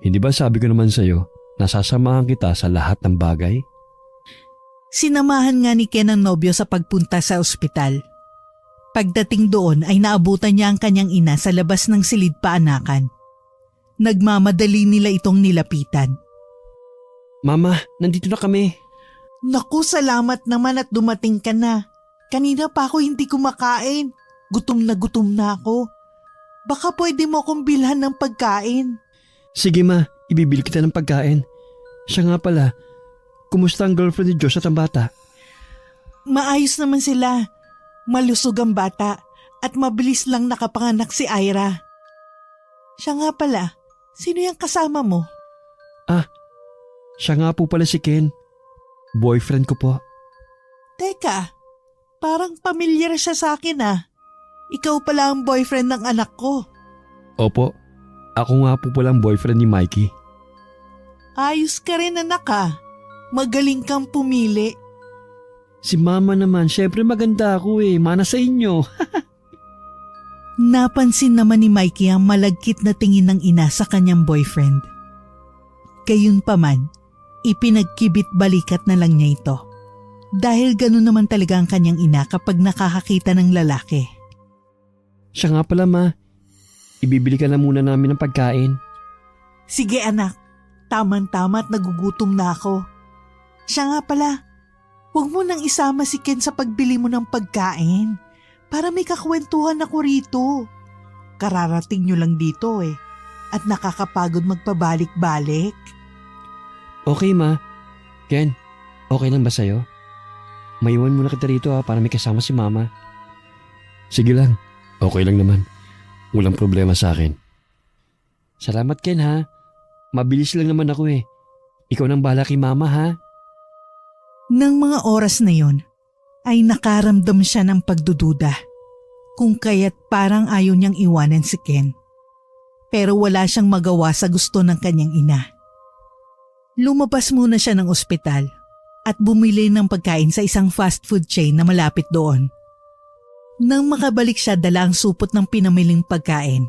Hindi ba sabi ko naman sa'yo, nasasamahan kita sa lahat ng bagay? Sinamahan nga ni Ken ang nobyo sa pagpunta sa ospital. Pagdating doon ay naabutan niya ang kanyang ina sa labas ng silid paanakan. Nagmamadali nila itong nilapitan. Mama, nandito na kami. Naku, salamat naman at dumating ka na. Kanina pa ako hindi kumakain. Gutom na ako. Baka pwede mo akong bilhan ng pagkain. Sige ma, ibibili kita ng pagkain. Siya nga pala, kumusta ang girlfriend ni Josh at ang bata? Maayos naman sila. Malusog ang bata at mabilis lang nakapanganak si Ira. Siya nga pala, sino yung kasama mo? Siya nga po pala si Ken. Boyfriend ko po. Teka, parang pamilyar siya sa akin ah. Ikaw pala ang boyfriend ng anak ko. Opo, ako nga po pala ang boyfriend ni Mikey. Ayos ka rin anak ah. Magaling kang pumili. Si mama naman, syempre maganda ako mana sa inyo. Napansin naman ni Mikey ang malagkit na tingin ng ina sa kanyang boyfriend. Gayunpaman, ipinagkibit balikat na lang niya ito. Dahil ganun naman talaga ang kanyang ina kapag nakakakita ng lalaki. Siya nga pala ma, ibibili ka na muna namin ng pagkain. Sige anak, tamang-tama at nagugutom na ako. Siya nga pala, huwag mo nang isama si Ken sa pagbili mo ng pagkain para may kakwentuhan ako rito. Kararating nyo lang dito at nakakapagod magpabalik-balik. Okay ma. Ken, okay lang ba sa'yo? Maiwan muna kita rito para may kasama si mama. Sige lang, okay lang naman. Walang problema sa akin. Salamat Ken ha. Mabilis lang naman ako Ikaw nang bahala kay mama ha. Nang mga oras na yon, ay nakaramdam siya ng pagdududa. Kung kaya't parang ayaw niyang iwanan si Ken. Pero wala siyang magawa sa gusto ng kanyang ina. Lumabas muna siya ng ospital at bumili ng pagkain sa isang fast food chain na malapit doon. Nang makabalik siya dala ang supot ng pinamiling pagkain,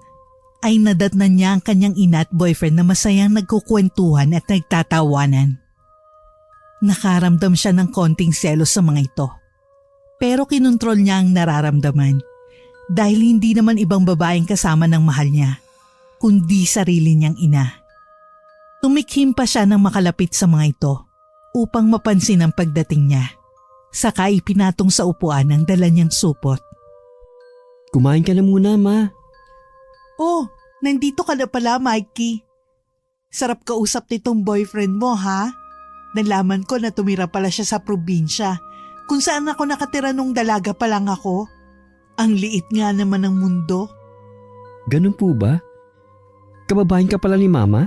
ay nadatnan niya ang kanyang ina at boyfriend na masayang nagkukwentuhan at nagtatawanan. Nakaramdam siya ng konting selos sa mga ito. Pero kinontrol niya ang nararamdaman dahil hindi naman ibang babaeng kasama ng mahal niya, kundi sarili niyang ina. Tumikhim pa siya nang makalapit sa mga ito upang mapansin ang pagdating niya. Saka ipinatong sa upuan ang dala niyang supot. Kumain ka na muna ma. Oh, nandito ka na pala Mikey. Sarap kausap nitong boyfriend mo ha? Nalaman ko na tumira pala siya sa probinsya kung saan ako nakatira nung dalaga pa lang ako. Ang liit nga naman ng mundo. Ganun po ba? Kababayan ka pala ni mama?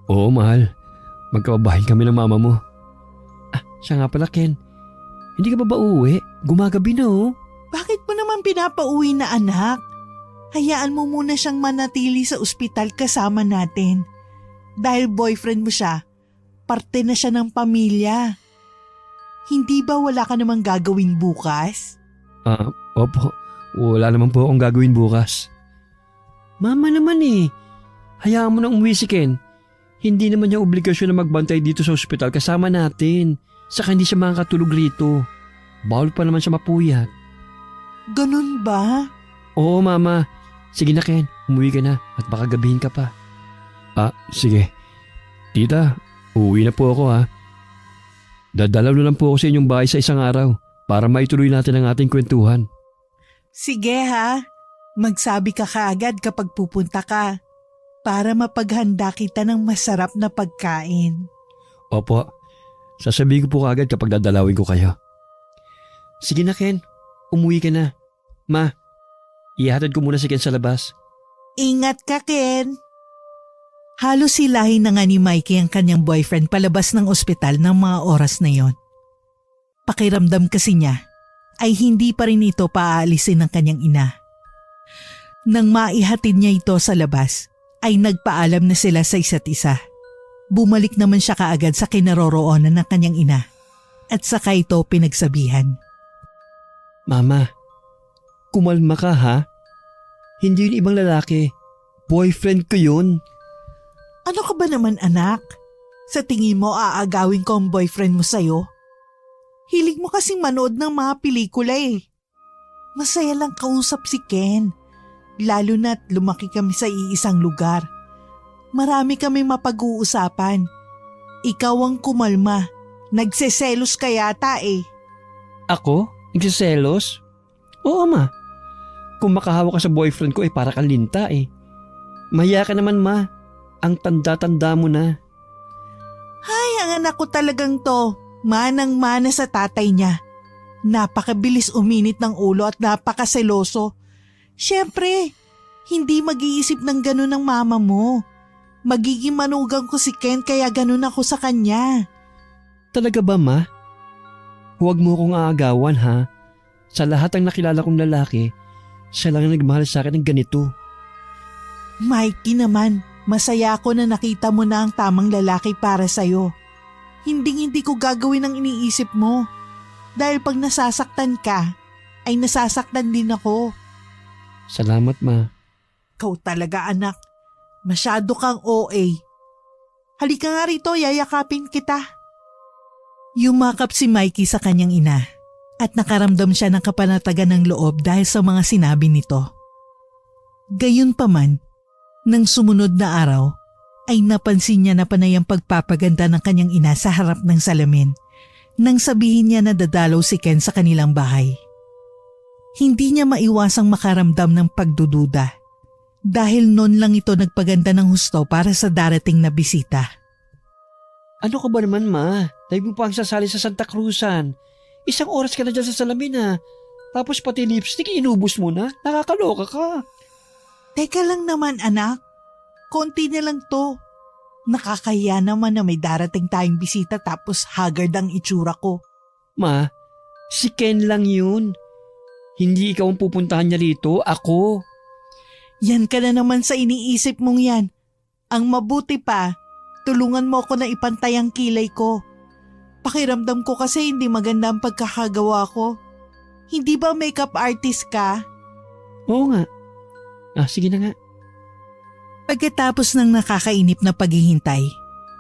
Oo mahal, magkababayan kami ng mama mo. Siya nga pala Ken, hindi ka ba uuwi? Gumagabi na Bakit mo naman pinapauwi na anak? Hayaan mo muna siyang manatili sa ospital kasama natin. Dahil boyfriend mo siya, parte na siya ng pamilya. Hindi ba wala ka namang gagawin bukas? Opo, wala naman po akong gagawin bukas. Mama naman hayaan mo na umuwi si Ken. Hindi naman niya obligasyon na magbantay dito sa ospital kasama natin. Saka hindi siya makakatulog rito. Bawal pa naman siya mapuyat. Ganun ba? Oo mama. Sige na Ken, umuwi ka na at baka gabihin ka pa. Sige. Tita, uuwi na po ako Dadalaw na lang po ako sa inyong bahay sa isang araw para maituloy natin ang ating kwentuhan. Sige ha. Magsabi ka kaagad kapag pupunta ka para mapaghanda kita ng masarap na pagkain. Opo, Sasabihin ko po kaagad kapag dadalawin ko kayo. Sige na Ken, umuwi ka na. Ma, ihatid ko muna si Ken sa labas. Ingat ka, Ken. Halos silahin na nga ni Mikey ang kanyang boyfriend palabas ng ospital ng mga oras na yon. Pakiramdam kasi niya ay hindi pa rin ito paaalisin ng kanyang ina. Nang maihatid niya ito sa labas, ay nagpaalam na sila sa isa't isa. Bumalik naman siya kaagad sa kinaroroonan ng kanyang ina at saka ito pinagsabihan. Mama, kumalma ka ha? Hindi yun ibang lalaki. Boyfriend ko yun. Ano ka ba naman anak? Sa tingin mo aagawin ko ang boyfriend mo sa'yo? Hilig mo kasing manood ng mga pelikula eh. Masaya lang kausap si Ken. Lalo na't lumaki kami sa iisang lugar. Marami kami mapag-uusapan. Ikaw ang kumalma. Nagseselos ka yata eh. Ako? Nagsiselos? Oo ma. Kung makahawa ka sa boyfriend ko para kang linta eh. Mahiya ka naman ma. Ang tanda-tanda mo na. Ay, ang anak ko talagang to. Manang-mana sa tatay niya. Napakabilis uminit ng ulo at napakaseloso. Siyempre, hindi mag-iisip ng ganun ng mama mo. Magiging manugang ko si Ken kaya ganun ako sa kanya. Talaga ba ma? Huwag mo akong aagawan ha. Sa lahat ng nakilala kong lalaki, siya lang ang nagmahal sa akin ng ganito. Mikey naman, masaya ako na nakita mo na ang tamang lalaki para sa'yo. Hindi ko gagawin ang iniisip mo. Dahil pag nasasaktan ka, ay nasasaktan din ako. Salamat ma. Ikaw talaga anak. Masyado kang OA. Halika nga rito, yayakapin kita. Yumakap si Mikey sa kanyang ina at nakaramdam siya ng kapanatagan ng loob dahil sa mga sinabi nito. Gayunpaman, nang sumunod na araw, ay napansin niya na panay ang pagpapaganda ng kanyang ina sa harap ng salamin nang sabihin niya na dadalaw si Ken sa kanilang bahay. Hindi niya maiwasang makaramdam ng pagdududa dahil noon lang ito nagpaganda ng husto para sa darating na bisita. Ano ka ba naman ma? Dahil mo pa ang sasali sa Santa Cruzan. 1 oras ka na dyan sa salamin ha. Tapos pati lipstick inubos mo na. Nakakaloka ka. Teka lang naman anak. Konti na lang to. Nakakahiya naman na may darating tayong bisita tapos haggard ang itsura ko. Ma, si Ken lang yun. Hindi ikaw ang pupuntahan niya rito, ako. Yan ka na naman sa iniisip mong yan. Ang mabuti pa, tulungan mo ako na ipantay ang kilay ko. Pakiramdam ko kasi hindi maganda ang pagkakagawa ko. Hindi ba makeup artist ka? Oo nga. Sige na nga. Pagkatapos ng nakakainip na paghihintay,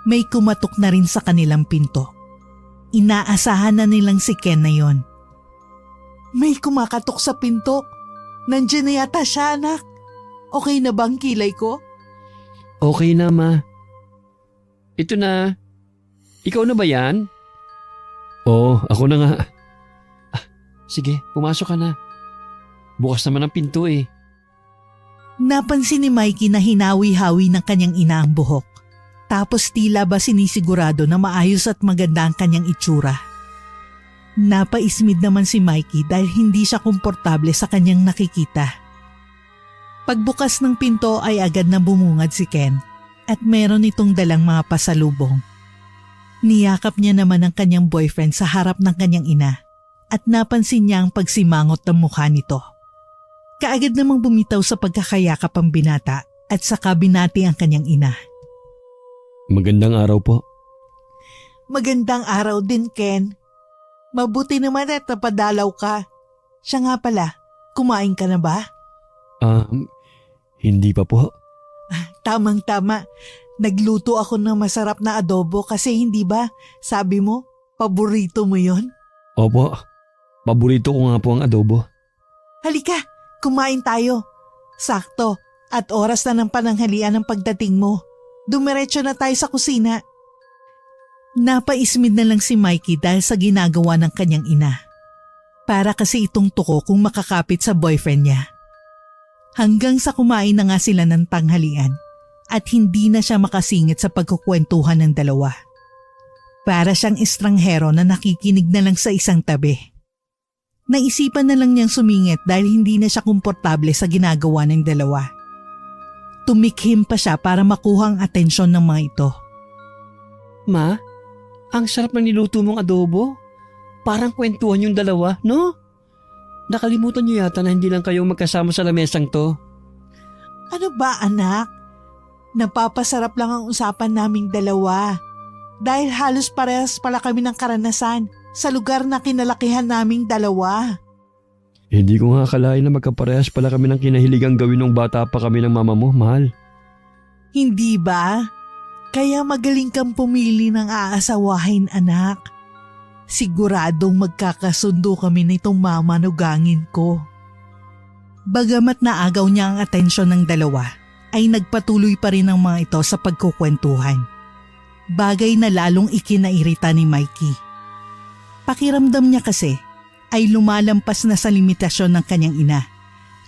may kumatok na rin sa kanilang pinto. Inaasahan na nilang si Ken na yon. May kumakatok sa pinto. Nandiyan na yata siya anak. Okay na bang kilay ko? Okay na ma. Ito na. Ikaw na ba yan? Oo, ako na nga. Sige, pumasok ka na. Bukas naman ang pinto eh. Napansin ni Mikey na hinawi-hawi ng kanyang ina ang buhok. Tapos tila ba sinisigurado na maayos at maganda ang kanyang itsura. Napaismid naman si Mikey dahil hindi siya komportable sa kanyang nakikita. Pagbukas ng pinto ay agad na bumungad si Ken at meron itong dalang mga pasalubong. Niyakap niya naman ang kanyang boyfriend sa harap ng kanyang ina at napansin niya ang pagsimangot ng mukha nito. Kaagad namang bumitaw sa pagkakayakap ang binata at saka binati ang kanyang ina. Magandang araw po. Magandang araw din, Ken. Mabuti naman at napadalaw ka. Siya nga pala, kumain ka na ba? Hindi pa po. Tamang-tama. Nagluto ako ng masarap na adobo kasi hindi ba, sabi mo, paborito mo yon? Opo, paborito ko nga po ang adobo. Halika, kumain tayo. Sakto, at oras na ng pananghalian ng pagdating mo. Dumiretso na tayo sa kusina. Napaismid na lang si Mikey dahil sa ginagawa ng kanyang ina. Para kasi itong tuko kung makakapit sa boyfriend niya. Hanggang sa kumain na nga sila ng tanghalian at hindi na siya makasingit sa pagkukwentuhan ng dalawa. Para siyang estranghero na nakikinig na lang sa isang tabi. Naisipan na lang niyang sumingit dahil hindi na siya komportable sa ginagawa ng dalawa. Tumikhim pa siya para makuha ang atensyon ng mga ito. Ma, ang sarap ng niluto mong adobo. Parang kwentuhan yung dalawa, no? Nakalimutan niyo yata na hindi lang kayo magkasama sa lamesang to. Ano ba anak? Napapasarap lang ang usapan naming dalawa. Dahil halos parehas pala kami ng karanasan sa lugar na kinalakihan naming dalawa. Hindi ko nga akalain na magkaparehas pala kami ng kinahiligang gawin nung bata pa kami ng mama mo, mahal. Hindi ba? Kaya magaling kang pumili ng aasawahin anak. Siguradong magkakasundo kami nitong mamanugangin ko. Bagamat naagaw niya ang atensyon ng dalawa, ay nagpatuloy pa rin ang mga ito sa pagkukwentuhan. Bagay na lalong ikinairita ni Mikey. Pakiramdam niya kasi ay lumalampas na sa limitasyon ng kanyang ina,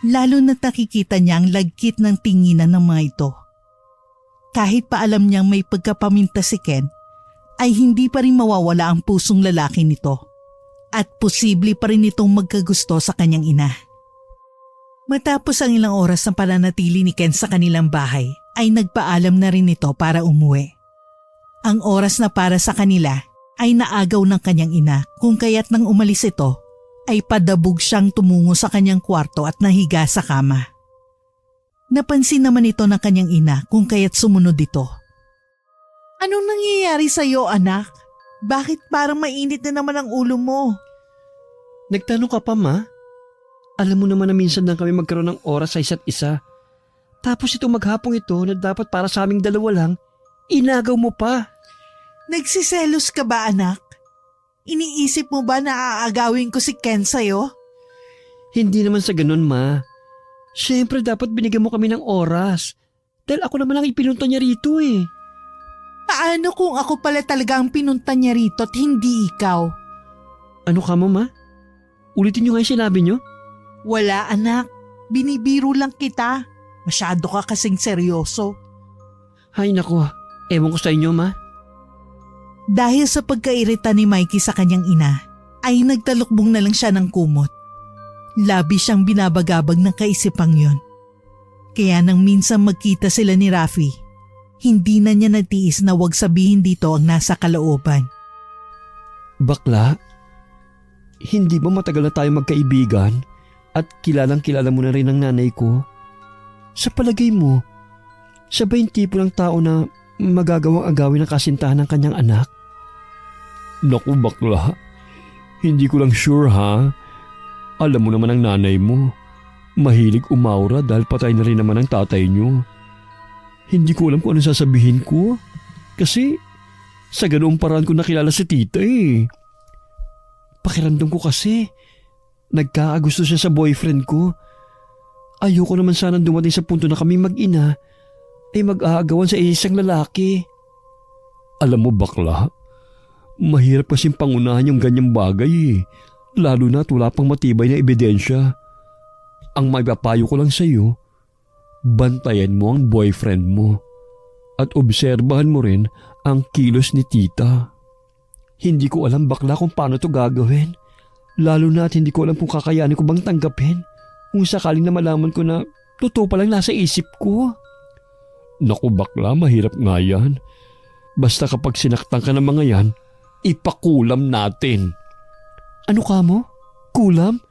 lalo na nakikita niya ang lagkit ng tinginan ng mga ito. Kahit pa alam niyang may pagkapaminta si Ken, ay hindi pa rin mawawala ang pusong lalaki nito at posible pa rin itong magkagusto sa kanyang ina. Matapos ang ilang oras ng pananatili ni Ken sa kanilang bahay, ay nagpaalam na rin ito para umuwi. Ang oras na para sa kanila ay naagaw ng kanyang ina kung kaya't nang umalis ito ay padabog siyang tumungo sa kanyang kwarto at nahiga sa kama. Napansin naman ito ng kanyang ina kung kaya't sumunod ito. Anong nangyayari sa iyo anak? Bakit parang mainit na naman ang ulo mo? Nagtanong ka pa, ma? Alam mo naman na minsan lang kami magkaroon ng oras sa isa't isa. Tapos itong maghapong ito na dapat para sa aming dalawa lang, inagaw mo pa. Nagsiselos ka ba anak? Iniisip mo ba na aagawin ko si Ken sa'yo? Hindi naman sa ganun, ma. Siyempre dapat binigyan mo kami ng oras. Dahil ako naman ang ipinunta niya rito eh. Paano kung ako pala talaga ang pinunta niya rito at hindi ikaw? Ano ka mo, ma? Ulitin niyo nga yung sinabi niyo? Wala anak, binibiro lang kita. Masyado ka kasing seryoso. Hay nako, ewan ko sa inyo, ma. Dahil sa pagkairita ni Mikey sa kanyang ina, ay nagtalukbong na lang siya ng kumot. Labi siyang binabagabag ng kaisipang yon. Kaya nang minsan magkita sila ni Rafi, hindi na niya natiis na wag sabihin dito ang nasa kalooban. Bakla, hindi ba matagal na tayo magkaibigan at kilalang kilala mo na rin ang nanay ko? Sa palagay mo, siya ba yung tipo ng tao na magagawang agawin ang kasintahan ng kanyang anak? Naku bakla, hindi ko lang sure ha. Alam mo naman ang nanay mo, mahilig umaura dahil patay na rin naman ang tatay niyo. Hindi ko alam kung ano sasabihin ko kasi sa ganoong paraan ko nakilala si tita eh. Pakiramdam ko kasi nagkaagusto siya sa boyfriend ko. Ayoko naman sanang dumating sa punto na kami mag-ina ay mag-aagawan sa isang lalaki. Alam mo bakla, mahirap kasing pangunahan yung ganyang bagay eh. Lalo na't wala pang matibay na ebidensya. Ang maipapayo ko lang sa iyo, bantayan mo ang boyfriend mo at obserbahan mo rin ang kilos ni tita. Hindi ko alam bakla kung paano to gagawin. Lalo na't hindi ko alam kung kakayanin ko bang tanggapin kung sakaling na malaman ko na totoo palang nasa isip ko. Naku bakla, mahirap nga yan. Basta kapag sinaktan ka ng mga yan, ipakulam natin. Ano ka mo? Kulam?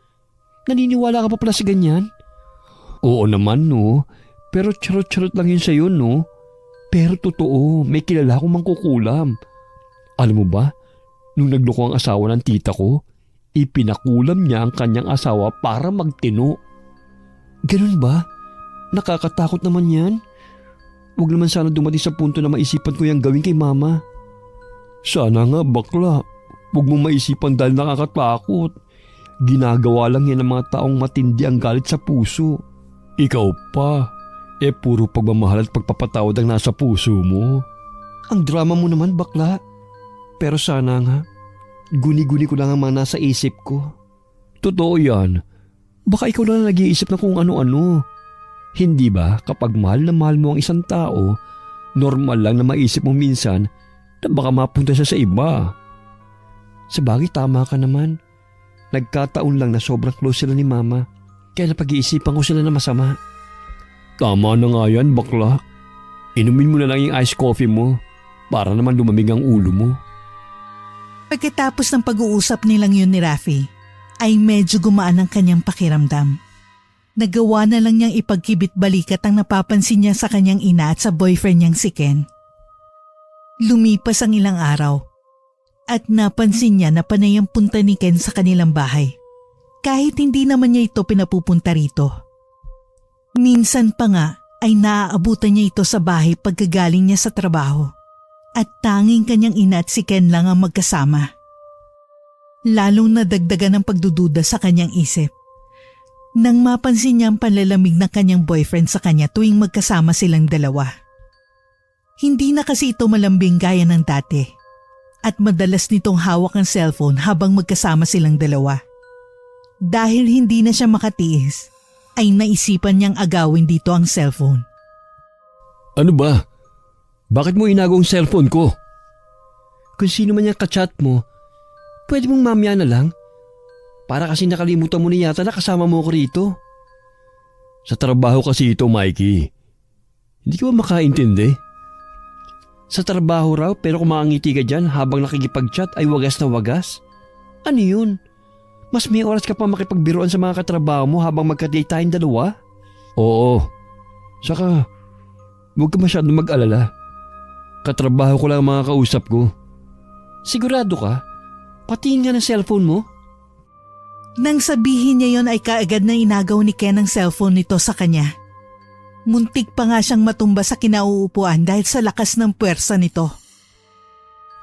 Naniniwala ka pa pala sa ganyan? Oo naman no, pero charot-charot lang yun sa'yo no. Pero totoo, may kilala akong mangkukulam. Alam mo ba, nung nagloko ang asawa ng tita ko, ipinakulam niya ang kanyang asawa para magtino. Ganun ba? Nakakatakot naman yan. Huwag naman sana dumating sa punto na maisipan ko yung gawin kay mama. Sana nga bakla, huwag mong maisipan dahil nakakatakot. Ginagawa lang yan ng mga taong matindi ang galit sa puso. Ikaw pa, puro pagmamahal at pagpapatawad ang nasa puso mo. Ang drama mo naman bakla. Pero sana nga, guni-guni ko lang ang mga nasa isip ko. Totoo yan. Baka ikaw lang nag-iisip na kung ano-ano. Hindi ba kapag mahal na mahal mo ang isang tao, normal lang na maisip mo minsan na baka mapunta siya sa iba. Sabagay, tama ka naman. Nagkataon lang na sobrang close sila ni Mama, kaya napag-iisipan ko sila na masama. Tama na nga yan, bakla. Inumin mo na lang yung iced coffee mo para naman lumamig ang ulo mo. Pagkatapos ng pag-uusap nilang yun ni Rafi, ay medyo gumaan ang kanyang pakiramdam. Nagawa na lang niyang ipagkibit balikat ang napapansin niya sa kanyang ina at sa boyfriend niyang si Ken. Lumipas ang ilang araw at napansin niya na panay ang punta ni Ken sa kanilang bahay. Kahit hindi naman niya ito pinapupunta rito. Minsan pa nga ay naaabutan niya ito sa bahay pagkagaling niya sa trabaho. At tanging kanyang ina at si Ken lang ang magkasama. Lalong nadagdagan ang pagdududa sa kanyang isip. Nang mapansin niya ang panlalamig ng kanyang boyfriend sa kanya tuwing magkasama silang dalawa. Hindi na kasi ito malambing gaya ng dati. At madalas nitong hawak ang cellphone habang magkasama silang dalawa. Dahil hindi na siya makatiis, ay naisipan niyang agawin dito ang cellphone. Ano ba? Bakit mo inagong cellphone ko? Kung sino man yung kachat mo, pwede mong mamaya na lang. Para kasi nakalimutan mo na yata na kasama mo ko rito. Sa trabaho kasi ito, Mikey. Hindi ka ba makaintindi? Sa trabaho raw pero kung makangiti ka dyan habang nakikipag-chat ay wagas na wagas? Ano yun? Mas may oras ka pa makipagbiruan sa mga katrabaho mo habang magka-date tayong dalawa? Oo. Saka, huwag ka masyadong mag-alala. Katrabaho ko lang ang mga kausap ko. Sigurado ka? Patiin nga ng cellphone mo? Nang sabihin niya yon ay kaagad na inagaw ni Ken ang cellphone nito sa kanya. Muntik pa nga siyang matumba sa kinauupuan dahil sa lakas ng puwersa nito.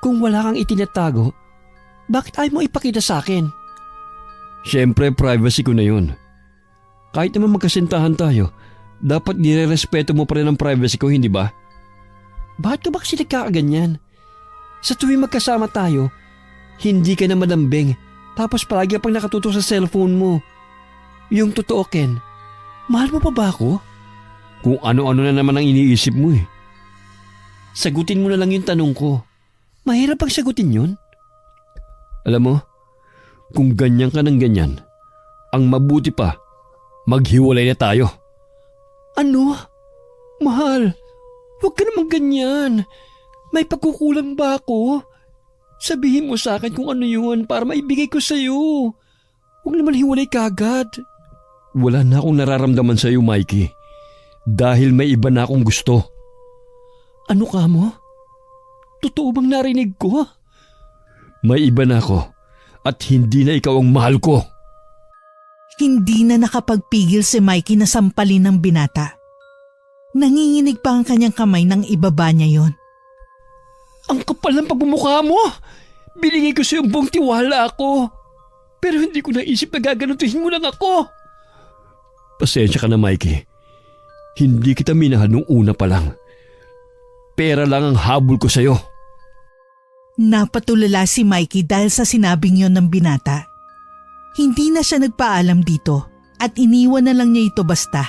Kung wala kang itinatago, bakit ayaw mo ipakita sa akin? Siyempre, privacy ko na yun. Kahit naman magkasintahan tayo, dapat nire-respeto mo pa rin ang privacy ko, hindi ba? Bakit ka ba kasi nagkakaganyan? Sa tuwing magkasama tayo, hindi ka na malambing, tapos palagi pang nakatutok sa cellphone mo. Yung totoo, Ken, mahal mo pa ba ako? Kung ano-ano na naman ang iniisip mo eh. Sagutin mo na lang yung tanong ko. Mahirap pang sagutin yun. Alam mo, kung ganyan ka ng ganyan, ang mabuti pa, maghiwalay na tayo. Ano? Mahal, huwag ka naman ganyan. May pagkukulang ba ako? Sabihin mo sa akin kung ano yun para maibigay ko sa'yo. Huwag naman hiwalay ka agad. Wala na akong nararamdaman sa'yo, Mikey. Dahil may iba na akong gusto. Ano ka mo? Totoo bang narinig ko? May iba na ako at hindi na ikaw ang mahal ko. Hindi na nakapagpigil si Mikey na sampalin ng binata. Nanginginig pa ang kanyang kamay nang ibaba niya yon. Ang kapal ng pagmumukha mo! Binigay ko sa iyong buong tiwala ako. Pero hindi ko naisip na gaganutuhin mo lang ako. Pasensya ka na, Mikey. Hindi kita minahal nung una pa lang. Pera lang ang habol ko sa'yo. Napatulala si Mikey dahil sa sinabing yon ng binata. Hindi na siya nagpaalam dito at iniwan na lang niya ito basta.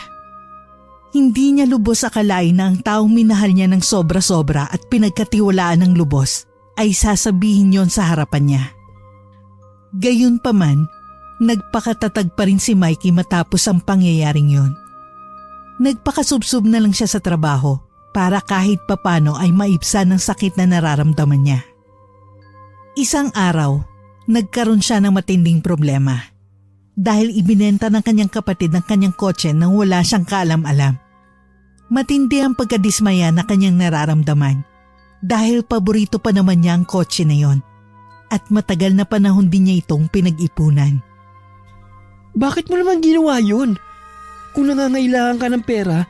Hindi niya lubos akalain na ang taong minahal niya ng sobra-sobra at pinagkatiwalaan ng lubos ay sasabihin yon sa harapan niya. Gayunpaman, nagpakatatag pa rin si Mikey matapos ang pangyayaring yon. Nagpakasubsob na lang siya sa trabaho para kahit papano ay maibsan ang sakit na nararamdaman niya. Isang araw, nagkaroon siya ng matinding problema dahil ibinenta ng kanyang kapatid ang kanyang kotse nang wala siyang kaalam-alam. Matindi ang pagkadismaya na kanyang nararamdaman dahil paborito pa naman niya ang kotse na yon at matagal na panahon din niya itong pinag-ipunan. Bakit mo naman ginawa yun? Kung nangangailangan ka ng pera,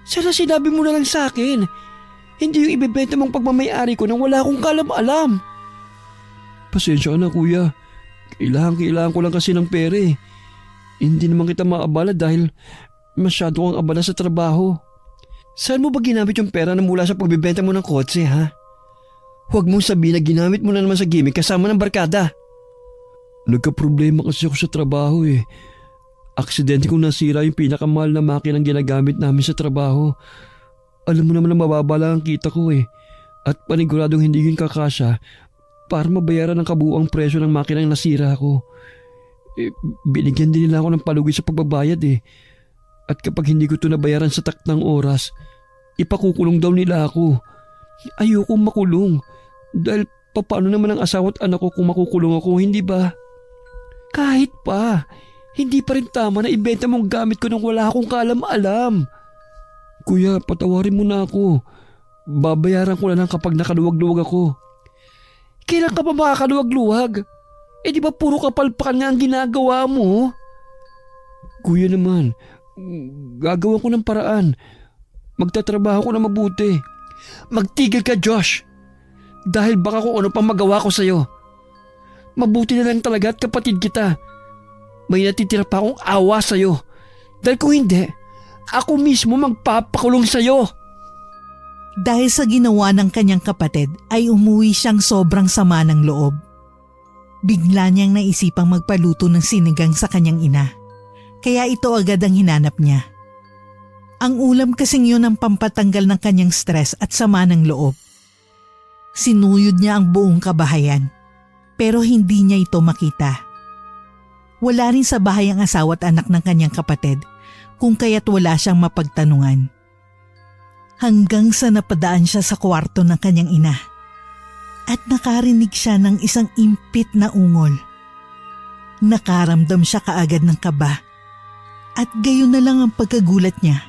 sana sinabi mo na lang sa akin. Hindi yung ibebenta mong pagmamayari ko nang wala akong kalam-alam. Pasensya ka na, kuya. Kailangan ko lang kasi ng pera eh. Hindi naman kita maabala dahil masyado kang abala sa trabaho. Saan mo ba ginamit yung pera na mula sa pagbibenta mo ng kotse, ha? Huwag mong sabihin na ginamit mo na naman sa gimmick kasama ng barkada. Nagka-problema kasi ako sa trabaho eh. Aksidente kong nasira yung pinakamahal na makinang ginagamit namin sa trabaho. Alam mo naman na mababa lang ang kita ko eh. At paniguradong hindi yun kakasya para mabayaran ang kabuuang presyo ng makinang nasira ko. Binigyan din nila ako ng palugi sa pagbabayad eh. At kapag hindi ko ito nabayaran sa taktang oras, ipakukulong daw nila ako. Ayokong makulong. Dahil paano naman ang asawa at anak ko kung makukulong ako, hindi ba? Kahit pa, hindi pa rin tama na ibenta mong gamit ko nang wala akong kaalam-alam. Kuya, patawarin mo na ako. Babayaran ko na lang kapag nakaluwag-luwag ako. Kailan ka pa makakaluwag-luwag? Di ba puro kapalpakan nga ang ginagawa mo? Kuya naman, gagawa ko ng paraan. Magtatrabaho ko na mabuti. Magtigil ka, Josh. Dahil baka kung ano pang magawa ko sa'yo. Mabuti na lang talaga at kapatid kita. May natitira pa akong awa sa'yo. Dahil kung hindi, ako mismo magpapakulong sa'yo. Dahil sa ginawa ng kanyang kapatid ay umuwi siyang sobrang sama ng loob. Bigla niyang naisipang magpaluto ng sinigang sa kanyang ina. Kaya ito agad ang hinanap niya. Ang ulam kasing yun ang pampatanggal ng kanyang stress at sama ng loob. Sinuyod niya ang buong kabahayan, pero hindi niya ito makita. Wala rin sa bahay ang asawa at anak ng kanyang kapatid, kung kaya't wala siyang mapagtanungan. Hanggang sa napadaan siya sa kwarto ng kanyang ina at nakarinig siya ng isang impit na ungol. Nakaramdam siya kaagad ng kaba at gayon na lang ang pagkagulat niya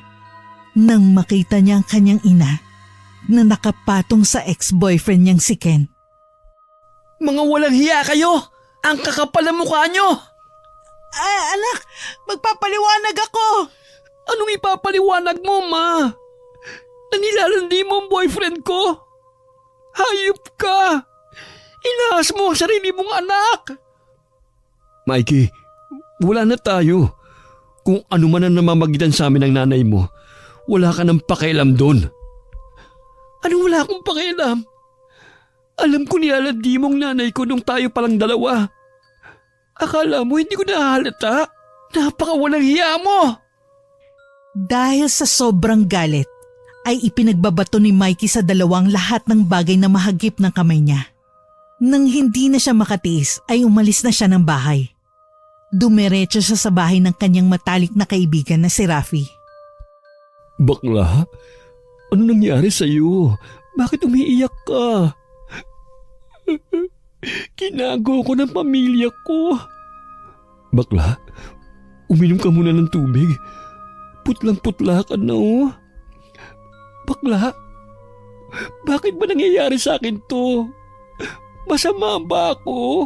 nang makita niya ang kanyang ina na nakapatong sa ex-boyfriend niyang si Ken. Mga walang hiya kayo! Ang kakapal ng mukha nyo! Anak, magpapaliwanag ako! Anong ipapaliwanag mo, ma? Nanilalandi mo ang boyfriend ko? Hayop ka! Inaas mo ang sarili mong anak! Mikey, wala na tayo. Kung ano man ang namamagitan sa amin ng nanay mo, wala ka nang pakialam doon. Anong wala akong pakialam? Alam ko nilalandi mong nanay ko nung tayo palang dalawa. Akala mo hindi ko nahalata? Napakawalang hiya mo! Dahil sa sobrang galit, ay ipinagbabato ni Mikey sa dalawang lahat ng bagay na mahagip ng kamay niya. Nang hindi na siya makatiis ay umalis na siya ng bahay. Dumiretso siya sa bahay ng kanyang matalik na kaibigan na si Rafi. Bakla, ano nangyari sa'yo? Bakit umiiyak ka? Kinago ko ng pamilya ko. Bakla, uminom ka muna ng tubig. Putlang-putla ka na oh. Bakla, bakit ba nangyayari sa akin to? Masama ba ako?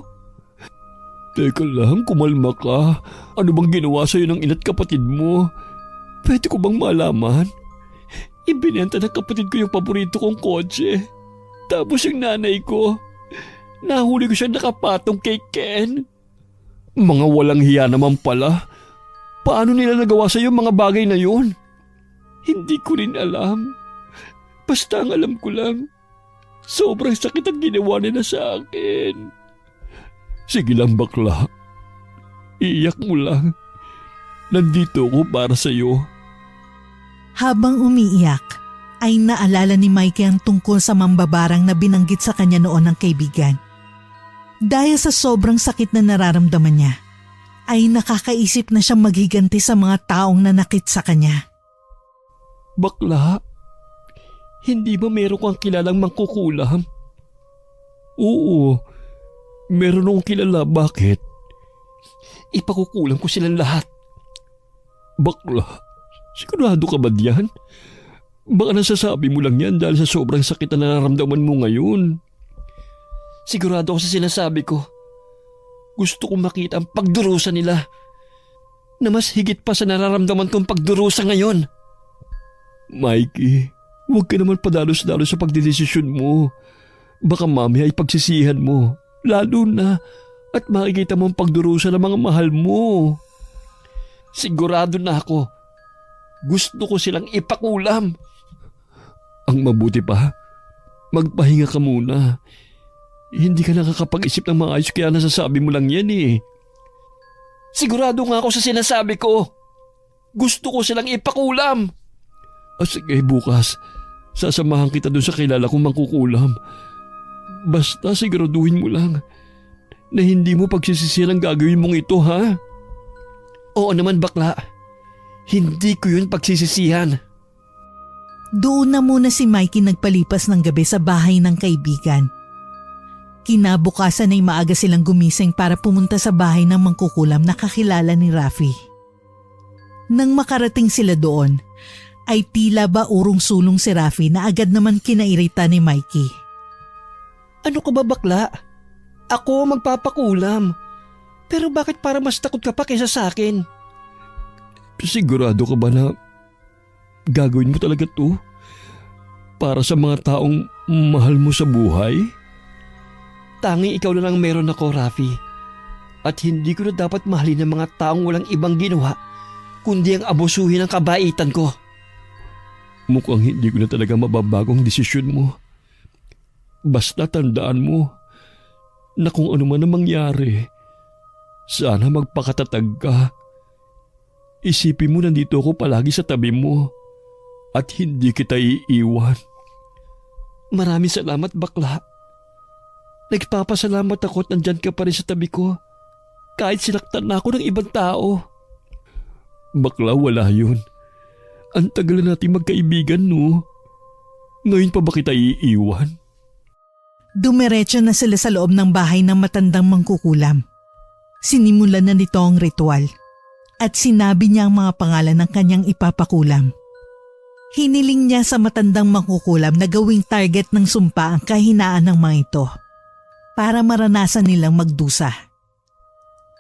Teka lang, kumalma ka. Ano bang ginawa sa'yo ng ina't kapatid mo? Pwede ko bang malaman? Ibinenta ng kapatid ko yung paborito kong kotse. Tapos yung nanay ko, nahuli ko siya nakapatong kay Ken. Mga walang hiya naman pala. Paano nila nagawa sa'yo mga bagay na yun? Hindi ko rin alam. Basta ang alam ko lang, sobrang sakit ang ginawa nila sa akin. Sige lang bakla, iyak mo lang. Nandito ako para sa'yo. Habang umiiyak, ay naalala ni Mikey ang tungkol sa mambabarang na binanggit sa kanya noon ng kaibigan. Dahil sa sobrang sakit na nararamdaman niya, ay nakakaisip na siyang maghiganti sa mga taong nanakit sa kanya. Bakla, hindi ba meron kang kilalang mangkukulam? Oo, meron akong kilala. Bakit? Ipakukulam ko silang lahat. Bakla, sigurado ka ba diyan? Baka nasasabi mo lang yan dahil sa sobrang sakit na nararamdaman mo ngayon. Sigurado ako sa sinasabi ko. Gusto kong makita ang pagdurusa nila na mas higit pa sa nararamdaman kong pagdurusa ngayon. Mikey, huwag ka naman padalos-dalos sa pagdedesisyon mo. Baka mamaya ay pagsisihan mo, lalo na at makikita mo ang pagdurusa ng mga mahal mo. Sigurado na ako, gusto ko silang ipakulam. Ang mabuti pa, magpahinga ka muna. Hindi ka nakakapag-isip ng maayos kaya nasasabi mo lang yan eh. Sigurado nga ako sa sinasabi ko. Gusto ko silang ipakulam. O sige, bukas. Sasamahan kita doon sa kilala kong mangkukulam. Basta siguraduhin mo lang na hindi mo pagsisisihan ang gagawin mong ito, ha? Oo naman, bakla. Hindi ko yun pagsisisihan. Doon na muna si Mikey nagpalipas ng gabi sa bahay ng kaibigan. Kinabukasan ay maaga silang gumising para pumunta sa bahay ng mangkukulam na kakilala ni Rafi. Nang makarating sila doon, ay tila ba urong-sulong si Rafi na agad naman kinairita ni Mikey. Ano ka ba, bakla? Ako magpapakulam. Pero bakit para mas takot ka pa kaysa sa akin? Sigurado ka ba na gagawin mo talaga to? Para sa mga taong mahal mo sa buhay? Tanging ikaw na lang meron ako, Rafi. At hindi ko na dapat mahalin ng mga taong walang ibang ginawa kundi ang abusuhin ang kabaitan ko. Mukhang hindi ko na talaga mababagong desisyon mo. Basta tandaan mo na kung ano man ang mangyari, sana magpakatatag ka. Isipin mo nandito ako palagi sa tabi mo at hindi kita iiwan. Maraming salamat, bakla. Nagpapasalamat ako at nandyan ka pa rin sa tabi ko kahit sinaktan na ako ng ibang tao. Bakla, wala yun. Ang tagal na natin magkaibigan, no? Ngayon pa ba kita iiwan? Dumiretso na sila sa loob ng bahay ng matandang mangkukulam. Sinimulan na nito ang ritual at sinabi niya ang mga pangalan ng kanyang ipapakulam. Hiniling niya sa matandang mangkukulam na gawing target ng sumpa ang kahinaan ng mga ito para maranasan nilang magdusa.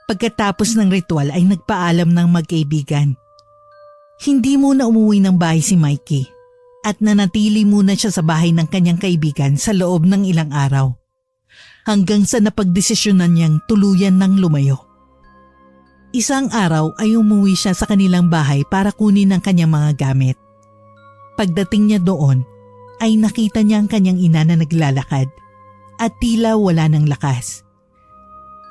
Pagkatapos ng ritual ay nagpaalam ng magkaibigan. Hindi muna umuwi ng bahay si Mikey at nanatili muna siya sa bahay ng kanyang kaibigan sa loob ng ilang araw hanggang sa napagdesisyonan niyang tuluyan ng lumayo. Isang araw ay umuwi siya sa kanilang bahay para kunin ang kanyang mga gamit. Pagdating niya doon ay nakita niya ang kanyang ina na naglalakad at tila wala ng lakas.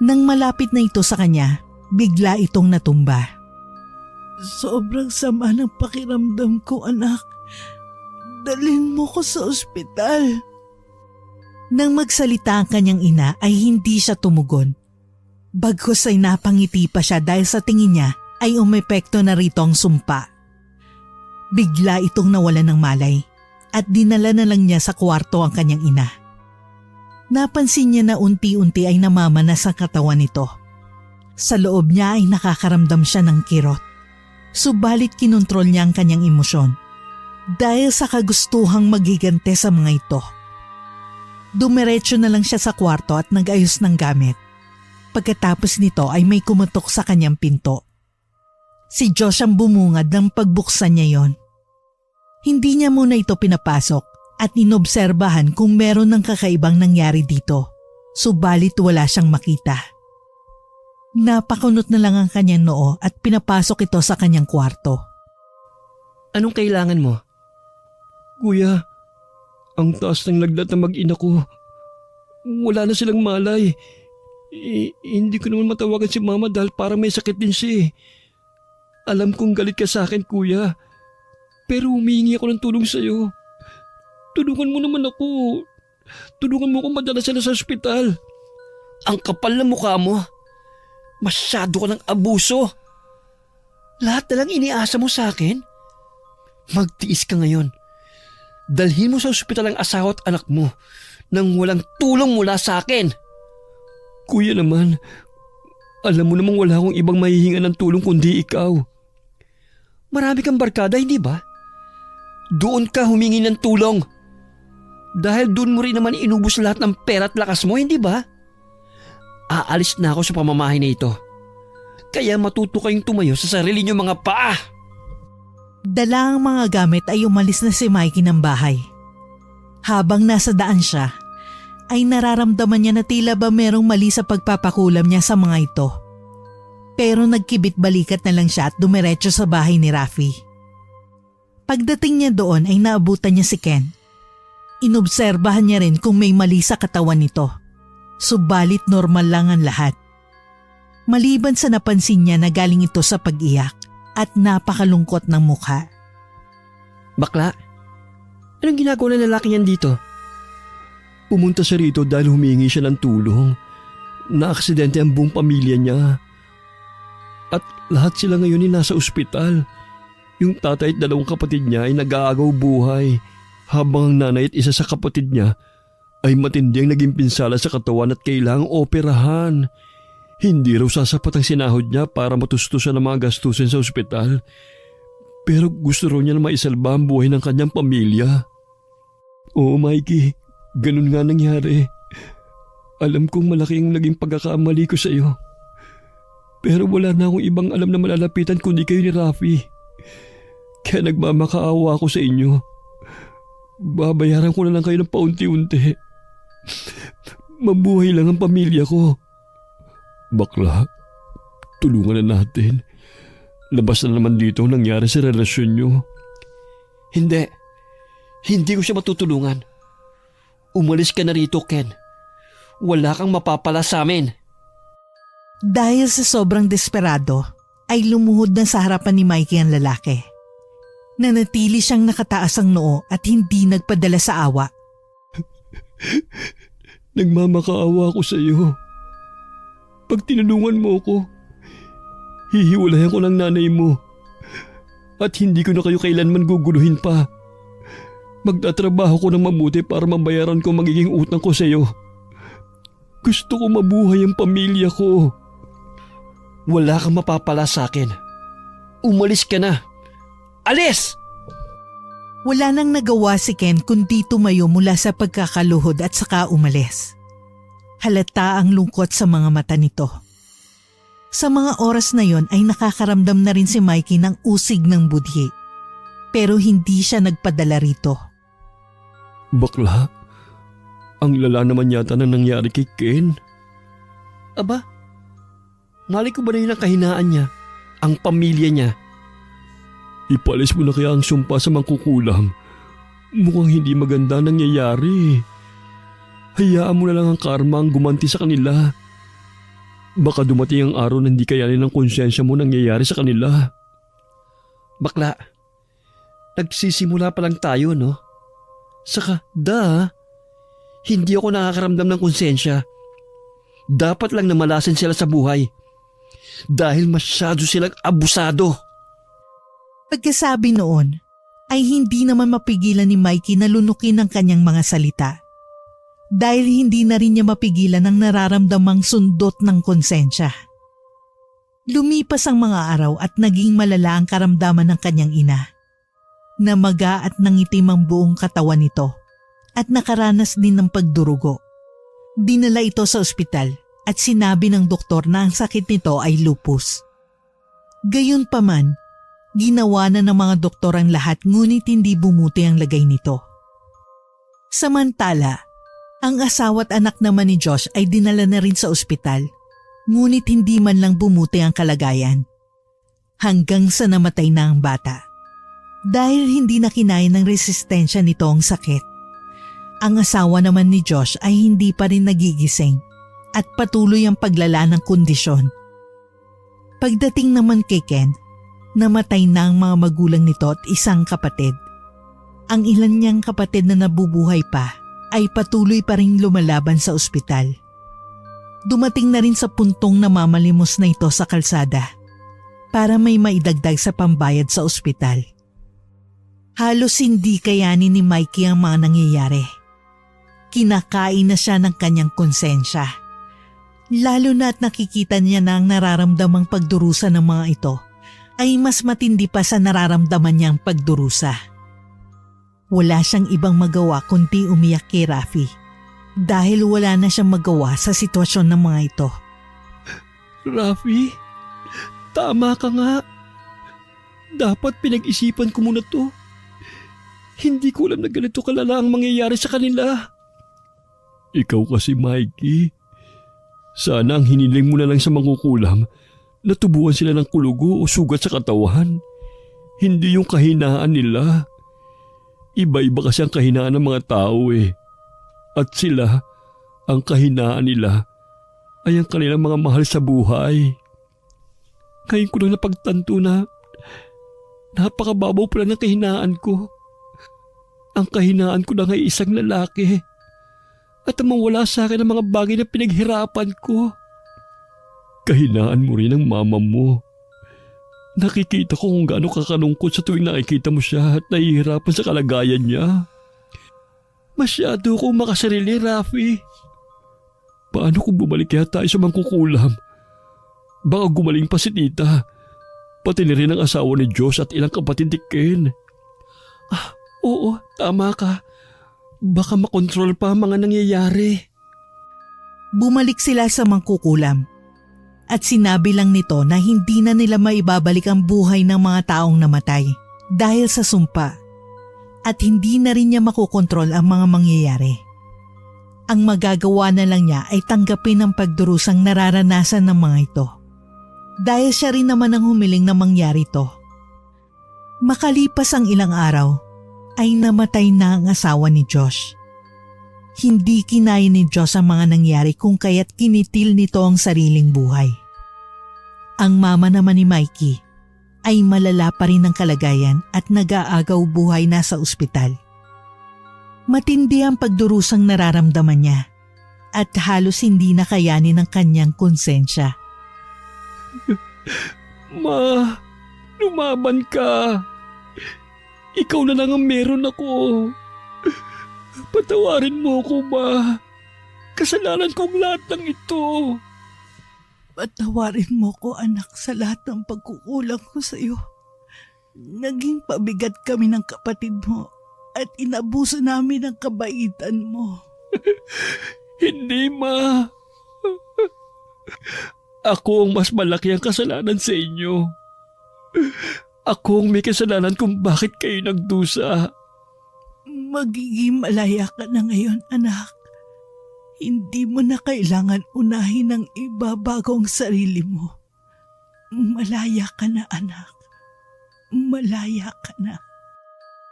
Nang malapit na ito sa kanya, bigla itong natumba. Sobrang sama ng pakiramdam ko, anak. Dalhin mo ko sa ospital. Nang magsalita ang kanyang ina ay hindi siya tumugon. Bagkus ay napangiti pa siya dahil sa tingin niya ay umepekto na rito ang sumpa. Bigla itong nawalan ng malay at dinala na lang niya sa kwarto ang kanyang ina. Napansin niya na unti-unti ay namamanas ang katawan nito. Sa loob niya ay nakakaramdam siya ng kirot. Subalit kinontrol niya ang kanyang emosyon dahil sa kagustuhang maghigante sa mga ito. Dumiretso na lang siya sa kwarto at nag-ayos ng gamit. Pagkatapos nito ay may kumutok sa kanyang pinto. Si Josh ang bumungad ng pagbuksan niya yon. Hindi niya muna ito pinapasok at inobserbahan kung meron ng kakaibang nangyari dito. Subalit wala siyang makita. Napakunot na lang ang kanyang noo at pinapasok ito sa kanyang kwarto. Anong kailangan mo? Kuya, ang taas ng laglat ng mag-ina ko. Wala na silang malay. Hindi ko naman matawagan si mama dahil parang may sakit din siya. Alam kong galit ka sa akin, kuya. Pero humihingi ako ng tulong sa'yo. Tulungan mo naman ako. Tulungan mo akong madala sila sa ospital. Ang kapal na mukha mo. Masyado ka ng abuso. Lahat na lang iniasa mo sa akin. Magtiis ka ngayon. Dalhin mo sa ospital ang asawa at anak mo nang walang tulong mula sa akin. Kuya naman, alam mo namang wala akong ibang mahihinga ng tulong kundi ikaw. Marami kang barkada, hindi ba? Doon ka humingi ng tulong. Dahil doon mo rin naman inubos lahat ng pera at lakas mo, hindi ba? Aalis na ako sa pamamahay na ito. Kaya matuto kayong tumayo sa sarili niyo mga paa. Dala ang mga gamit ay umalis na si Mikey ng bahay. Habang nasa daan siya, ay nararamdaman niya na tila ba merong mali sa pagpapakulam niya sa mga ito. Pero nagkibit-balikat na lang siya at dumiretso sa bahay ni Rafi. Pagdating niya doon ay naabutan niya si Ken. Inobserbahan niya rin kung may mali sa katawan nito. Subalit normal lang ang lahat. Maliban sa napansin niya na galing ito sa pag-iyak at napakalungkot ng mukha. Bakla, Anong ginagawa ng lalaki niyan dito? Pumunta siya rito dahil humingi siya ng tulong. Naaksidente ang buong pamilya niya. At lahat sila ngayon ay nasa ospital. Yung tatay at dalawang kapatid niya ay nag-aagaw buhay, habang ang nanay at isa sa kapatid niya ay matindi ang naging pinsala sa katawan at kailangang operahan. Hindi raw sasapat ang sinahod niya para matustusan ang mga gastusin sa ospital. Pero gusto raw niya na maisalba ang buhay ng kanyang pamilya. Oo, Mikey, ganun nga nangyari. Alam kong malaki ang naging pagkakamali ko sa iyo. Pero wala na akong ibang alam na malalapitan kundi kayo ni Rafi. Kaya nagmamakaawa ako sa inyo. Babayaran ko na lang kayo ng paunti-unti. Mabuhay lang ang pamilya ko. Bakla, tulungan na natin. Labas na naman dito ang nangyari sa relasyon nyo. Hindi. Hindi ko siya matutulungan. Umalis ka na rito, Ken. Wala kang mapapala sa amin. Dahil sa sobrang desperado, ay lumuhod na sa harapan ni Mikey ang lalaki. Nanatili siyang nakataas ang noo at hindi nagpadala sa awa. Nagmamakaawa ako sa iyo. Pag tinulungan mo ako, hihiwalayan ko ng nanay mo. At hindi ko na kayo kailanman guguluhin pa. Magtatrabaho ko ng mabuti para mabayaran ko magiging utang ko sa iyo. Gusto ko mabuhay ang pamilya ko. Wala kang mapapala sa akin. Umalis ka na. Alis! Wala nang nagawa si Ken kundi tumayo mula sa pagkakaluhod at saka umalis. Halata ang lungkot sa mga mata nito. Sa mga oras na yon ay nakakaramdam na rin si Mikey ng usig ng budhi. Pero hindi siya nagpadala rito. Bakla, ang lala naman yata na nangyari kay Ken. Aba, mali ko ba na yun ang kahinaan niya? Ang pamilya niya? Ipalis mo na kaya ang sumpa sa mangkukulam. Mukhang hindi maganda nangyayari. Hayaan mo na lang ang karma ang gumanti sa kanila. Baka dumating ang araw na hindi kayanin ng konsyensya mo nangyayari sa kanila. Bakla, nagsisimula pa lang tayo, no? Saka, hindi ako nakakaramdam ng konsensya. Dapat lang namalasin sila sa buhay. Dahil masyado silang abusado. Pagkasabi noon, ay hindi naman mapigilan ni Mikey na lunukin ang kanyang mga salita. Dahil hindi na rin niya mapigilan ang nararamdamang sundot ng konsensya. Lumipas ang mga araw at naging malala ang karamdaman ng kanyang ina. Namaga at nangitim ang buong katawan nito at nakaranas din ng pagdurugo. Dinala ito sa ospital at sinabi ng doktor na ang sakit nito ay lupus. Gayunpaman, ginawa na ng mga doktor ang lahat ngunit hindi bumuti ang lagay nito. Samantala, ang asawa at anak naman ni Josh ay dinala na rin sa ospital, ngunit hindi man lang bumuti ang kalagayan. Hanggang sa namatay na ang bata. Dahil hindi na kinaya ng resistensya nito ang sakit. Ang asawa naman ni Josh ay hindi pa rin nagigising at patuloy ang paglala ng kondisyon. Pagdating naman kay Ken, namatay na ang mga magulang nito at isang kapatid. Ang ilan niyang kapatid na nabubuhay pa ay patuloy pa rin lumalaban sa ospital. Dumating na rin sa puntong namamalimos na ito sa kalsada para may maidagdag sa pambayad sa ospital. Halos hindi kayanin ni Mikey ang mga nangyayari. Kinakain na siya ng kanyang konsensya. Lalo na at nakikita niya na ang nararamdamang pagdurusa ng mga ito ay mas matindi pa sa nararamdaman niyang pagdurusa. Wala siyang ibang magawa kundi umiyak kay Rafi dahil wala na siyang magawa sa sitwasyon ng mga ito. Rafi, tama ka nga. Dapat pinag-isipan ko muna to. Hindi ko alam na ganito kalala ang mangyayari sa kanila. Ikaw kasi, Mikey. Sana ang hiniling mo na lang sa mangkukulam na tubuan sila ng kulugo o sugat sa katawan. Hindi yung kahinaan nila. Iba-iba kasi ang kahinaan ng mga tao eh. At sila, ang kahinaan nila ay ang kanilang mga mahal sa buhay. Ngayon ko lang napagtanto na napakababaw pala ng kahinaan ko. Ang kahinaan ko lang ay isang lalaki. At ang mawala sa akin ang mga bagay na pinaghirapan ko. Kahinaan mo rin ang mama mo. Nakikita ko kung gaano kakalungkot sa tuwing nakikita mo siya at nahihirapan sa kalagayan niya. Masyado akong makasarili, Rafi. Paano kung bumalik kaya tayo sa mangkukulam? Baka gumaling pa si tita. Pati na rin ang asawa ni Diyos at ilang kapatid ni Ken. Oo, tama ka. Baka makontrol pa ang mga nangyayari. Bumalik sila sa mangkukulam at sinabi lang nito na hindi na nila maibabalik ang buhay ng mga taong namatay dahil sa sumpa at hindi na rin niya makokontrol ang mga mangyayari. Ang magagawa na lang niya ay tanggapin ang pagdurusang nararanasan ng mga ito dahil siya rin naman ang humiling na mangyari ito. Makalipas ang ilang araw ay namatay na ang asawa ni Josh. Hindi kinaya ni Josh ang mga nangyari kung kaya't kinitil nito ang sariling buhay. Ang mama naman ni Mikey ay malala pa rin ang kalagayan at nag-aagaw buhay na sa ospital. Matindi ang pagdurusang nararamdaman niya at halos hindi na kayanin ng kanyang konsensya. Ma, lumaban ka. Ikaw na lang ang meron ako. Patawarin mo ako, Ma. Kasalanan kong lahat ng ito. Patawarin mo ko, anak, sa lahat ng pagkukulang ko sa iyo. Naging pabigat kami ng kapatid mo at inabuso namin ang kabaitan mo. Hindi, Ma. Ako ang mas malaki ang kasalanan sa inyo. Ako ang may kasalanan kung bakit kayo nagdusa. Magiging malaya ka na ngayon, anak. Hindi mo na kailangan unahin ng iba bago ang sarili mo. Malaya ka na, anak. Malaya ka na.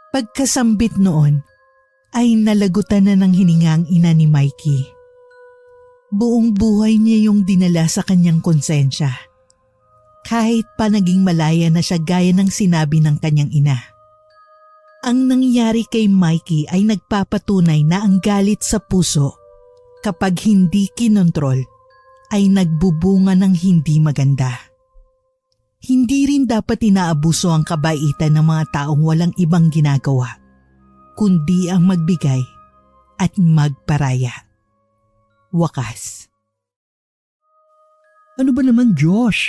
Pagkasambit noon, ay nalagutan na ng hininga ang ina ni Mikey. Buong buhay niya yung dinala sa kanyang konsensya. Kahit pa naging malaya na siya gaya ng sinabi ng kanyang ina. Ang nangyari kay Mikey ay nagpapatunay na ang galit sa puso kapag hindi kinontrol ay nagbubunga ng hindi maganda. Hindi rin dapat inaabuso ang kabaitan ng mga taong walang ibang ginagawa, kundi ang magbigay at magparaya. Wakas. Ano ba naman, Josh?